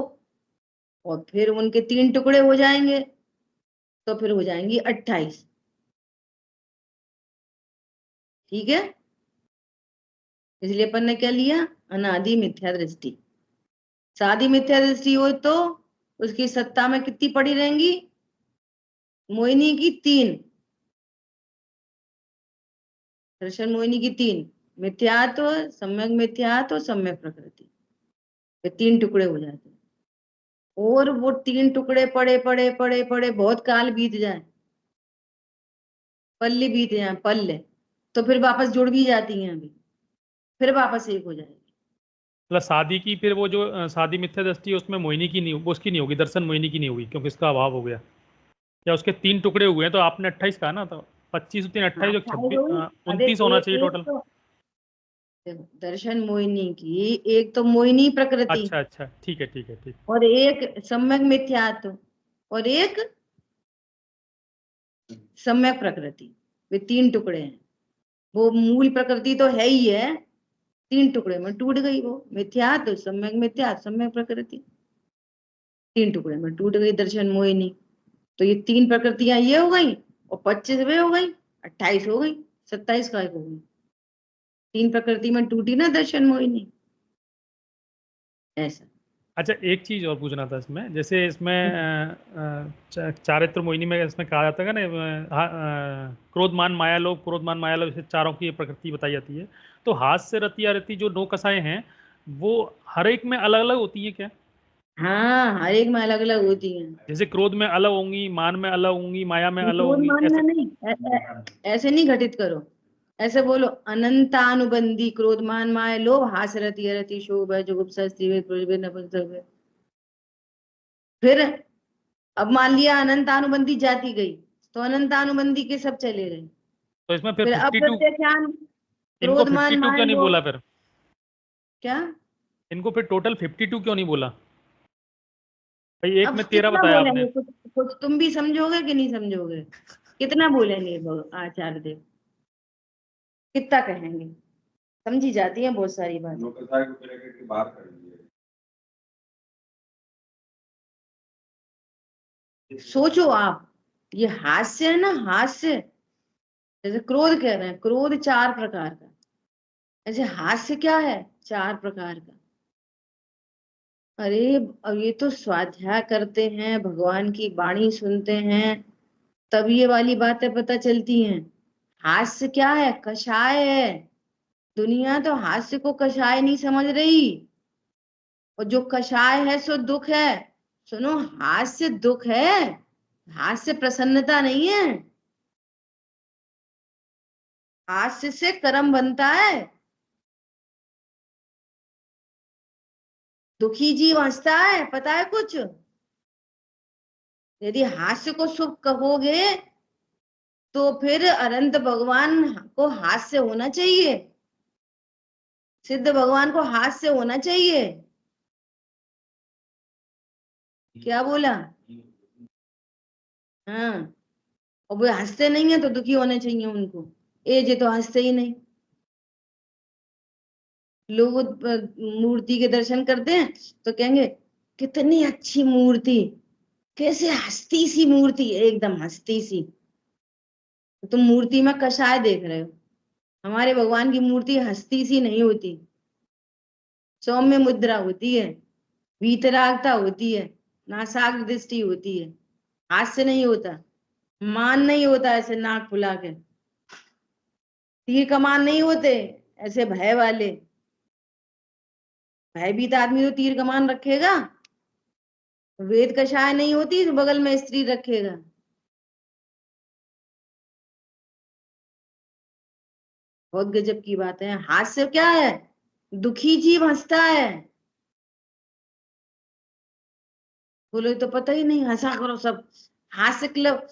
और फिर उनके 3 टुकड़े हो जाएंगे तो फिर हो जाएंगी 28, ठीक है? इसलिए अपन ने क्या लिया? अनादि मिथ्या दृष्टि। सादी मिथ्या दृष्टि हो तो उसकी सत्ता में कितनी पड़ी रहेंगी? मोहिनी की 3, दर्शन मोहिनी की 3, मिथ्यात्व, सम्यक मिथ्यात्व, सम्यक प्रकृति, ये 3 टुकड़े हो जाते हैं। और वो 3 टुकड़े पड़े पड़े पड़े पड़े बहुत काल बीत जाए, पल्ले बीत जाए, पल्ले, तो फिर वापस जुड़ भी जाती हैं, अभी फिर वापस एक हो जाएगी। मतलब शादी की, फिर वो जो शादी मिथ्या दृष्टि है उसमें मोहिनी की नहीं, उसकी नहीं होगी, दर्शन मोहिनी की नहीं होगी क्योंकि इसका अभाव हो गया, या उसके 3 टुकड़े हुए हैं। तो आपने 28 कहा ना, तो 25 3 हाँ 28 जो 26 अरे 29 होना चाहिए एक टोटल। तो दर्शन मोहिनी की एक तो मोहिनी प्रकृति, अच्छा अच्छा, ठीक है ठीक है ठीक। और एक सम्यक मिथ्यात्व, और एक सम्यक प्रकृति, वे 3 टुकड़े हैं। वो मूल प्रकृति तो है ही है, 3 टुकड़े में टूट गई वो, मिथ्यात्व, सम्यक मिथ्यात्व, सम्यक प्रकृति 3 टुकड़े में टूट गई दर्शन मोहिनी। तो ये 3 प्रकृतियां ये हो गई और 25 वे हो गई, 28 हो गई, 27 का एक हो गई। 3 प्रकृति में टूटी ना दर्शन मोहिनी, ऐसा। अच्छा, एक चीज और पूछना था इसमें, जैसे इसमें चारित्र मोहिनी में इसमें कहा जाता है ना, क्रोधमान माया लोभ, क्रोधमान माया लोभ, इसे चारों की प्रकृति बताई जाती है। तो हाथ से रति या रति जो 9 कसाएं हैं वो हर एक में अलग अलग होती है क्या? हाँ, हर एक में अलग अलग होती हैं। जैसे क्रोध में अलग होंगी, मान में अलग होंगी, माया में अलग क्रोध होंगी, मान में ऐसा? नहीं, ऐसे नहीं घटित करो, ऐसे बोलो अनंतानुबंधी क्रोध मान माया लोभ हास रति अरति शोभ है जुगुप्सा स्त्री वेद पुरुष वेद नपुंसक वेद। फिर अब मान लिया अनंतानुबंधी जाति गई तो अनंतानुबंधी के सब चले गए। तो इसमें फिर फिर 52 अप्रत्यक्षान इनको क्रोधमान 52 माया क्यों नहीं लोभ। बोला फिर? क्या? इनको फिर टोटल 52 क्यों नहीं बोला भाई? एक अब में 13 कितना बताया आपने। बोलेंगे? कुछ कुछ तुम भी समझोगे कि नहीं समझोगे? कितना बोलेंगे आचार्य देव? कितना कहेंगे? समझी जाती है बहुत सारी बात। सोचो आप, ये हास्य है ना, हास्य। जैसे क्रोध कह रहे हैं, क्रोध 4 प्रकार का, ऐसे हास्य क्या है? 4 प्रकार का। अरे अब ये तो स्वाध्याय करते हैं, भगवान की वाणी सुनते हैं, तब ये वाली बातें पता चलती हैं। हास्य क्या है? कषाय है। दुनिया तो हास्य को कषाय नहीं समझ रही, और जो कषाय है सो दुख है। सुनो, हास्य दुख है, हास्य प्रसन्नता नहीं है। हास्य से कर्म बनता है। दुखी जीव हंसता है, पता है कुछ? यदि हास्य को शुभ कहोगे तो फिर अनंत भगवान को हास्य होना चाहिए, सिद्ध भगवान को हास्य होना चाहिए। क्या बोला? हाँ, और वो हंसते नहीं है तो दुखी होने चाहिए उनको। ये तो हंसते ही नहीं। लोग मूर्ति के दर्शन करते हैं तो कहेंगे कितनी अच्छी मूर्ति, कैसे हंसती सी मूर्ति, एकदम हंसती सी। तो तुम मूर्ति में कषाय देख रहे हो। हमारे भगवान की मूर्ति हंसती सी नहीं होती, सौम्य मुद्रा होती है, वीतरागता होती है, नासाग्र दृष्टि होती है, हास्य नहीं होता, मान नहीं होता ऐसे नाक फुला के, तीर कमान नहीं होते ऐसे भय वाले। भयभीत आदमी तो तीर कमान रखेगा, वेद कषाय नहीं होती तो बगल में स्त्री रखेगा। बहुत गजब की बात है। हास्य क्या है? दुखी जीव हंसता है। बोले तो पता ही नहीं, हंसा करो सब। हास्य क्लब,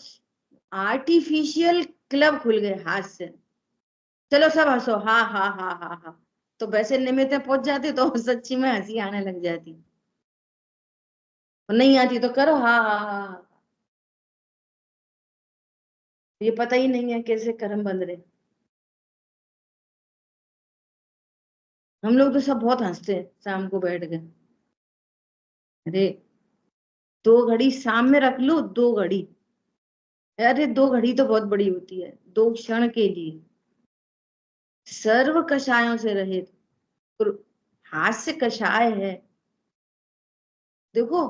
आर्टिफिशियल क्लब खुल गए हास्य। चलो सब हंसो, हा हा हा हा हा। तो वैसे निमित्त में पहुंच जाते तो सच्ची में हंसी आने लग जाती, और नहीं आती तो करो हा हा हा हा। ये पता ही नहीं है कैसे कर्म बंध रहे। हम लोग तो सब बहुत हंसते हैं शाम को बैठ के। अरे 2 घड़ी शाम में रख लो, 2 घड़ी। अरे 2 घड़ी तो बहुत बड़ी होती है, 2 क्षण के लिए। सर्व कषायों से रहित हास्य कषाय है। देखो,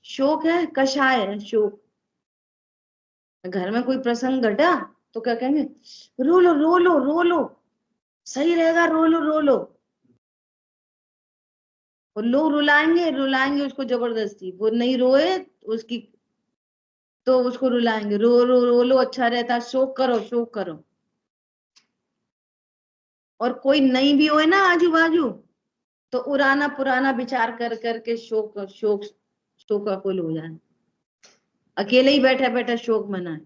शोक है, कषाय है शोक। घर में कोई प्रसंग घटा तो क्या कहेंगे? रो लो रो लो रो लो, सही रहेगा, रो लो रो लो। और लोग रुलाएंगे रुलाएंगे उसको जबरदस्ती, वो नहीं रोए उसकी तो उसको रुलाएंगे, रो रो रो लो, अच्छा रहता, शोक करो शोक करो। और कोई नहीं भी होए ना आजू बाजू तो उराना पुराना विचार कर करके शोक शोक शोकाकुल हो जाए, अकेले ही बैठे बैठे शोक मनाए।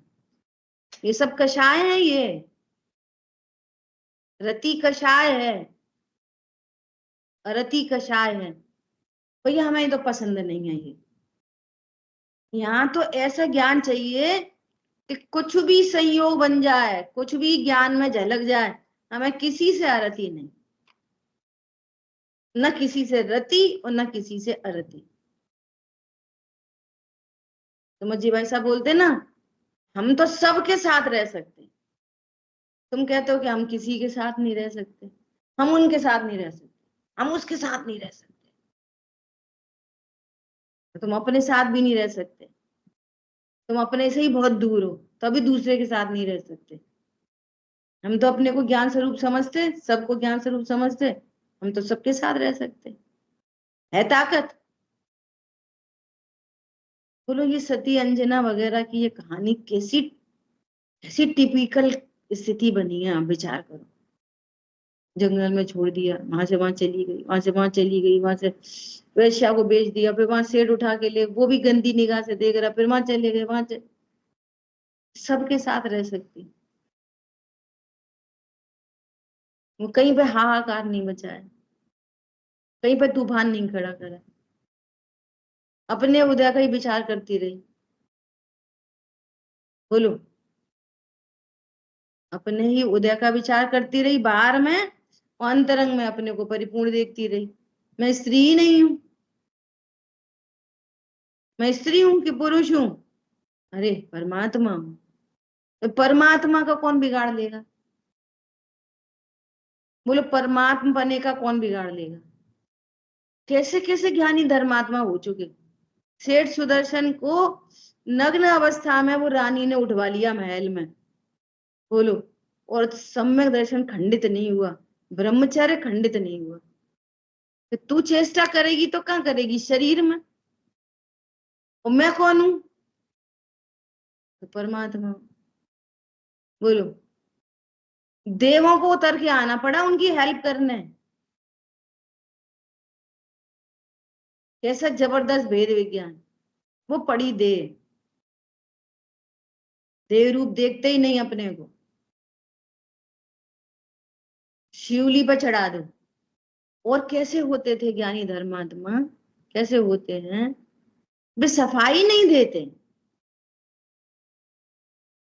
ये सब कषाय है, ये रति कषाय है, रति कषाय है। भैया हमें तो पसंद नहीं है ये। यहाँ तो ऐसा ज्ञान चाहिए कि कुछ भी संयोग बन जाए, कुछ भी ज्ञान में झलक जाए, हमें किसी से अरति नहीं, न किसी से रति और न किसी से अरति। तो मजी भाई साहब बोलते ना, हम तो सबके साथ रह सकते हैं। तुम कहते हो कि हम किसी के साथ नहीं रह सकते, हम उनके साथ नहीं रह सकते, हम उसके साथ नहीं रह सकते, तो तुम अपने साथ भी नहीं रह सकते। तुम अपने से ही बहुत दूर हो तभी दूसरे के साथ नहीं रह सकते। हम तो अपने को ज्ञान स्वरूप समझते, सबको ज्ञान स्वरूप समझते, हम तो सबके साथ रह सकते। है ताकत। बोलो ये सती अंजना वगैरह की ये कहानी कैसी कैसी टिपिकल स्थिति बनी है, आप विचार करो। जंगल में छोड़ दिया, वहां से वहां चली गई, वहां से वहां चली गई, वहां से वेश्या को बेच दिया, फिर वहां सेठ उठा के ले, वो भी गंदी निगाह से देख रहा, फिर वहां चले गए, सबके साथ रह सकती। वो कहीं पे हाहाकार नहीं मचा है, कहीं पे तूफान नहीं खड़ा करा, अपने उदय का ही विचार करती रही। बोलो, अपने ही उदय का विचार करती रही बाहर में, और अंतरंग में अपने को परिपूर्ण देखती रही। मैं स्त्री ही नहीं हूं, मैं स्त्री हूं कि पुरुष हूं? अरे परमात्मा हूं। तो परमात्मा का कौन बिगाड़ लेगा? बोलो, परमात्मा बने का कौन बिगाड़ लेगा? कैसे कैसे ज्ञानी धर्मात्मा हो चुके। सेठ सुदर्शन को नग्न अवस्था में वो रानी ने उठवा लिया महल में। बोलो, और सम्यक दर्शन खंडित नहीं हुआ, ब्रह्मचर्य खंडित नहीं हुआ। तो तू चेष्टा करेगी तो कहाँ करेगी? शरीर में। और मैं कौन हूं? तो परमात्मा। बोलो, देवों को उतर के आना पड़ा उनकी हेल्प करने। कैसा जबरदस्त भेद विज्ञान। वो पड़ी देव रूप देखते ही नहीं अपने को, शिवली पर चढ़ा दो। और कैसे होते थे ज्ञानी धर्मात्मा, कैसे होते हैं? वे सफाई नहीं देते,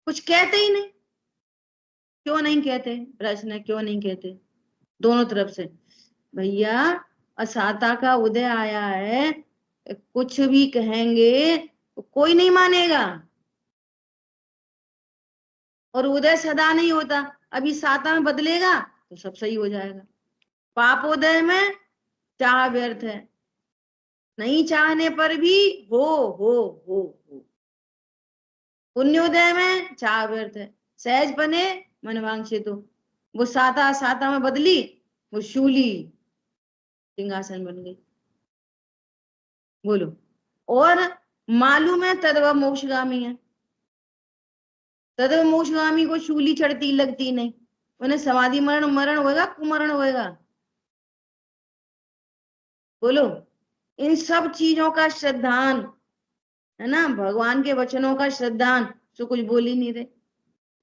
कुछ कहते ही नहीं। क्यों नहीं कहते? प्रश्न है, क्यों नहीं कहते? दोनों तरफ से। भैया, असाता का उदय आया है, कुछ भी कहेंगे तो कोई नहीं मानेगा। और उदय सदा नहीं होता, अभी साता में बदलेगा तो सब सही हो जाएगा। पापोदय में चाह व्यर्थ है, नहीं चाहने पर भी हो हो हो हो। पुण्योदय में चाह व्यर्थ है, सहज बने मनवांछित हो। वो साता साता में बदली, वो शूली सिंहासन बन गई। बोलो, और मालूम है तदव मोक्षगामी है, तदव मोक्षगामी को शूली चढ़ती लगती नहीं। उन्हें समाधि मरण मरण होएगा, कुमरण होएगा। बोलो, इन सब चीजों का श्रद्धान है ना, भगवान के वचनों का श्रद्धान, तो कुछ बोल ही नहीं रहे।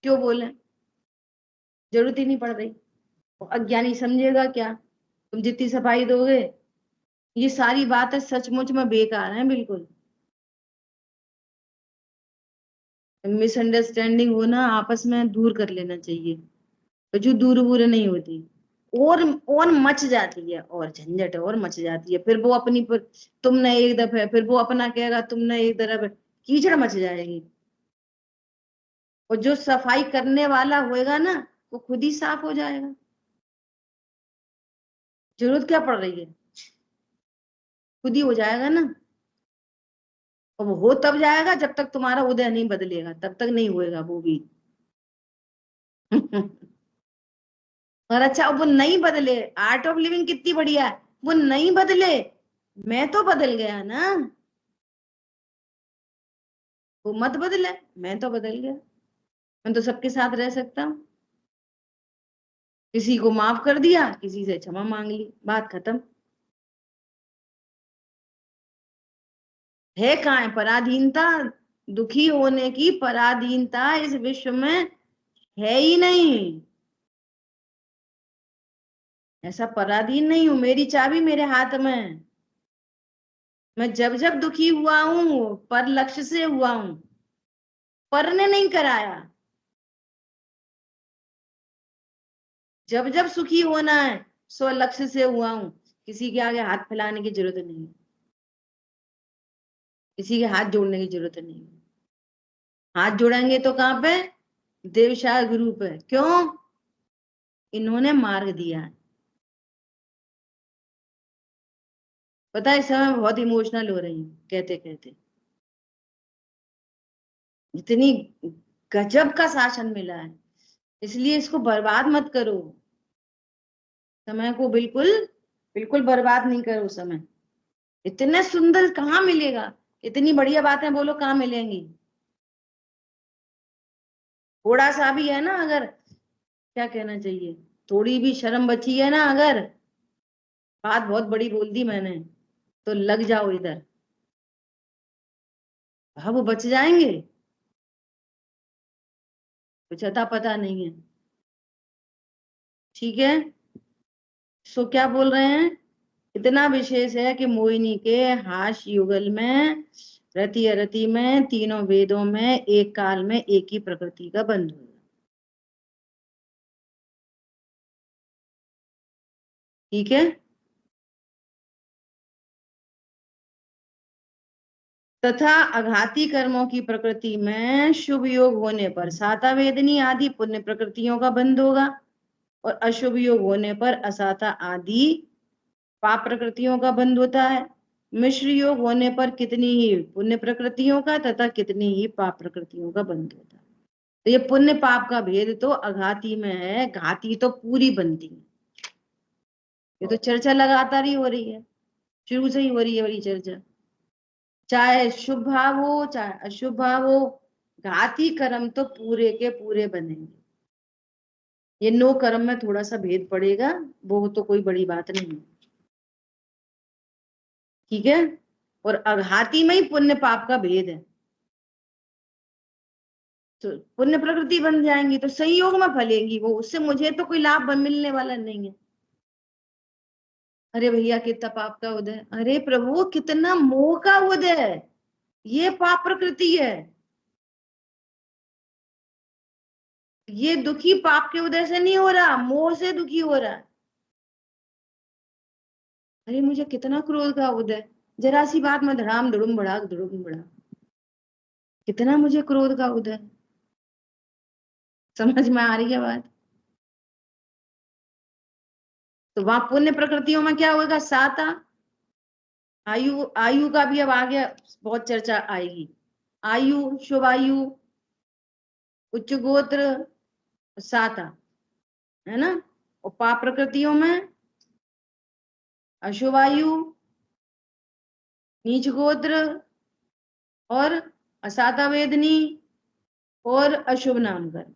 क्यों बोले? जरूरत ही नहीं पड़ रही। अज्ञानी समझेगा क्या? तुम जितनी सफाई दोगे, ये सारी बातें सचमुच में बेकार हैं बिल्कुल। मिसअंडरस्टैंडिंग हो ना, आपस में दूर कर लेना चाहिए, तो जो दूर बूर नहीं होती। और मच जाती है, और झंझट और मच जाती है। फिर वो अपनी पर तुमने एक दफे, फिर वो अपना कहेगा तुमने एक तरफ, कीचड़ मच जाएगी। और जो सफाई करने वाला होएगा ना, वो खुद ही साफ हो जाएगा। जरूरत क्या पड़ रही है? खुद ही हो जाएगा ना। और वो हो तब जाएगा जब तक तुम्हारा उदय नहीं बदलेगा, तब तक नहीं होएगा वो भी। और अच्छा, वो नहीं बदले, आर्ट ऑफ लिविंग कितनी बढ़िया है। वो नहीं बदले, मैं तो बदल गया ना। वो मत बदले, मैं तो बदल गया। मैं तो सबके साथ रह सकता हूँ। किसी को माफ कर दिया, किसी से क्षमा मांग ली, बात खत्म। है कहाँ है पराधीनता? दुखी होने की पराधीनता इस विश्व में है ही नहीं। ऐसा पराधीन नहीं हूं, मेरी चाबी मेरे हाथ में। मैं जब जब दुखी हुआ हूं, पर लक्ष्य से हुआ हूं, पर ने नहीं कराया। जब जब सुखी होना है, स्व लक्ष्य से हुआ हूं। किसी के आगे हाथ फैलाने की जरूरत नहीं है, किसी के हाथ जोड़ने की जरूरत नहीं है। हाथ जोड़ेंगे तो कहाँ पे? देवशाह गुरु पे। क्यों? इन्होंने मार्ग दिया है। पता है, इस समय बहुत इमोशनल हो रही हूँ कहते कहते। इतनी गजब का शासन मिला है, इसलिए इसको बर्बाद मत करो। समय को बिल्कुल बिल्कुल बर्बाद नहीं करो समय। इतने सुंदर कहाँ मिलेगा? इतनी बढ़िया बातें बोलो, कहाँ मिलेंगी? थोड़ा सा भी है ना, अगर क्या कहना चाहिए, थोड़ी भी शर्म बची है ना, अगर बात बहुत बड़ी बोल दी मैंने, तो लग जाओ इधर। हाँ, वो बच जाएंगे, कुछ अता पता नहीं है। ठीक है, सो क्या बोल रहे हैं, इतना विशेष है कि मोहिनी के हास्य युगल में, रति अरति में, तीनों वेदों में एक काल में एक ही प्रकृति का बंध हुआ। ठीक है, तथा अघाती कर्मों की प्रकृति में शुभ योग होने पर साता वेदनी आदि पुण्य प्रकृतियों का बंध होगा, और अशुभ योग होने पर असाता आदि पाप प्रकृतियों का बंध होता है। मिश्र योग होने पर कितनी ही पुण्य प्रकृतियों का तथा कितनी ही पाप प्रकृतियों का बंध होता है। तो ये पुण्य पाप का भेद तो अघाती में है, घाती तो पूरी बनती है। ये तो चर्चा लगातार ही हो रही है, शुरू से ही हो रही है बड़ी चर्चा, चाहे शुभ भाव हो चाहे अशुभ भाव हो, घाती कर्म तो पूरे के पूरे बनेंगे। ये 9 कर्म में थोड़ा सा भेद पड़ेगा, वो तो कोई बड़ी बात नहीं है। ठीक है, और अघाती में ही पुण्य पाप का भेद है। तो पुण्य प्रकृति बन जाएंगी तो संयोग में फलेंगी वो, उससे मुझे तो कोई लाभ मिलने वाला नहीं है। अरे भैया कितना पाप का उदय, अरे प्रभु कितना मोह का उदय, ये पाप प्रकृति है। ये दुखी पाप के उदय से नहीं हो रहा, मोह से दुखी हो रहा है। अरे मुझे कितना क्रोध का उदय, जरा सी बात में धड़ाम धड़ुम बढ़ा धड़ुम बढ़ा, कितना मुझे क्रोध का उदय। समझ में आ रही है बात? तो वहां पुण्य प्रकृतियों में क्या होगा, साता आयु, आयु का भी अब आगे बहुत चर्चा आएगी। आयु, शुभ आयु, उच्च गोत्र, साता, है ना। और पाप प्रकृतियों में अशुभ आयु, नीच गोत्र, और असाता वेदनी, और अशुभ नामकरण।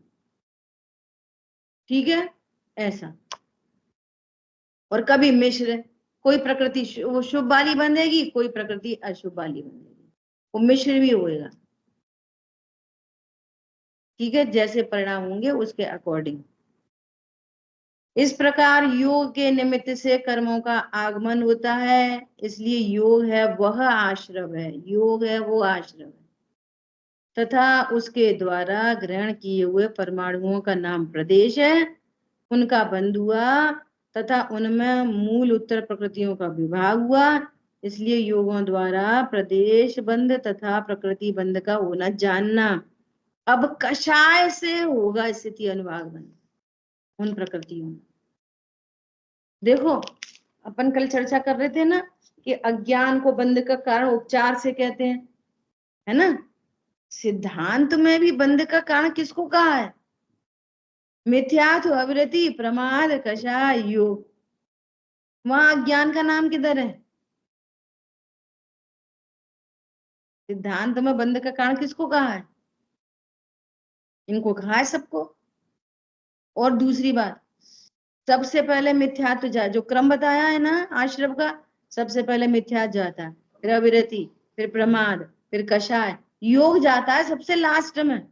ठीक है, ऐसा। और कभी मिश्र, कोई प्रकृति शुभ वाली बनेगी, कोई प्रकृति अशुभ वाली बनेगी, वो मिश्र भी होएगा। ठीक है, जैसे परिणाम होंगे उसके अकॉर्डिंग। इस प्रकार योग के निमित्त से कर्मों का आगमन होता है, इसलिए योग है वह आश्रम है, योग है वो आश्रम है, तथा उसके द्वारा ग्रहण किए हुए परमाणुओं का नाम प्रदेश है, उनका बंध हुआ, तथा उनमें मूल उत्तर प्रकृतियों का विभाग हुआ। इसलिए योगों द्वारा प्रदेश बंध तथा प्रकृति बंध का होना जानना। अब कषाय से होगा स्थिति अनुभाग बंध उन प्रकृतियों में। देखो अपन कल चर्चा कर रहे थे ना कि अज्ञान को बंध का कारण उपचार से कहते हैं, है ना। सिद्धांत में भी बंध का कारण किसको कहा है, मिथ्यात्व, अविरति, प्रमाद, कषाय, योग। वहां अज्ञान का नाम किधर है, सिद्धांत में बंध का कारण किसको कहा है, इनको कहा है सबको। और दूसरी बात, सबसे पहले मिथ्यात्व जो क्रम बताया है ना आश्रम का, सबसे पहले मिथ्यात्व जाता है, फिर अविरति, फिर प्रमाद, फिर कषाय, योग जाता है सबसे लास्ट में।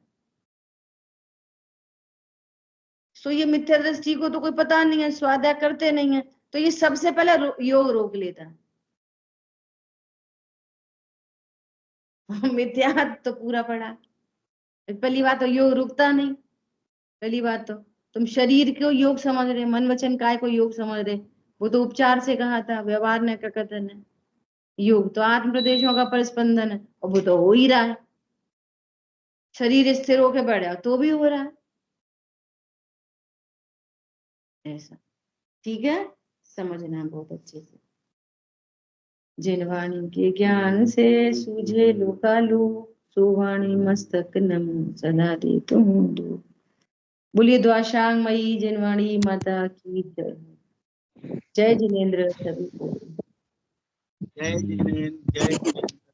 सो ये मिथ्या दृष्टि को तो कोई पता नहीं है, स्वाध्याय करते नहीं है, तो ये सबसे पहले योग रोक लेता है। मिथ्यात्व तो पूरा पड़ा। पहली बात तो योग रुकता नहीं, पहली बात तो तुम शरीर को योग समझ रहे, मन वचन काय को योग समझ रहे, वो तो उपचार से कहा था, व्यवहार ने का कथन है। योग तो आत्म प्रदेशों का परिस्पंदन है, और वो तो हो ही रहा है, शरीर स्थिर होके बैठा तो भी हो रहा है ऐसा। ठीक है, समझना बहुत अच्छे से। जिन वाणी के ज्ञान से सूझे लोकालू, सो वाणी मस्तक नमो सदा दे तुम दो। बोलिए द्वाशांग मई जिनवाणी माता की जय। जय जिनेन्द्र सभी को। जय जिनेन्द्र, जय जिनेन्द्र।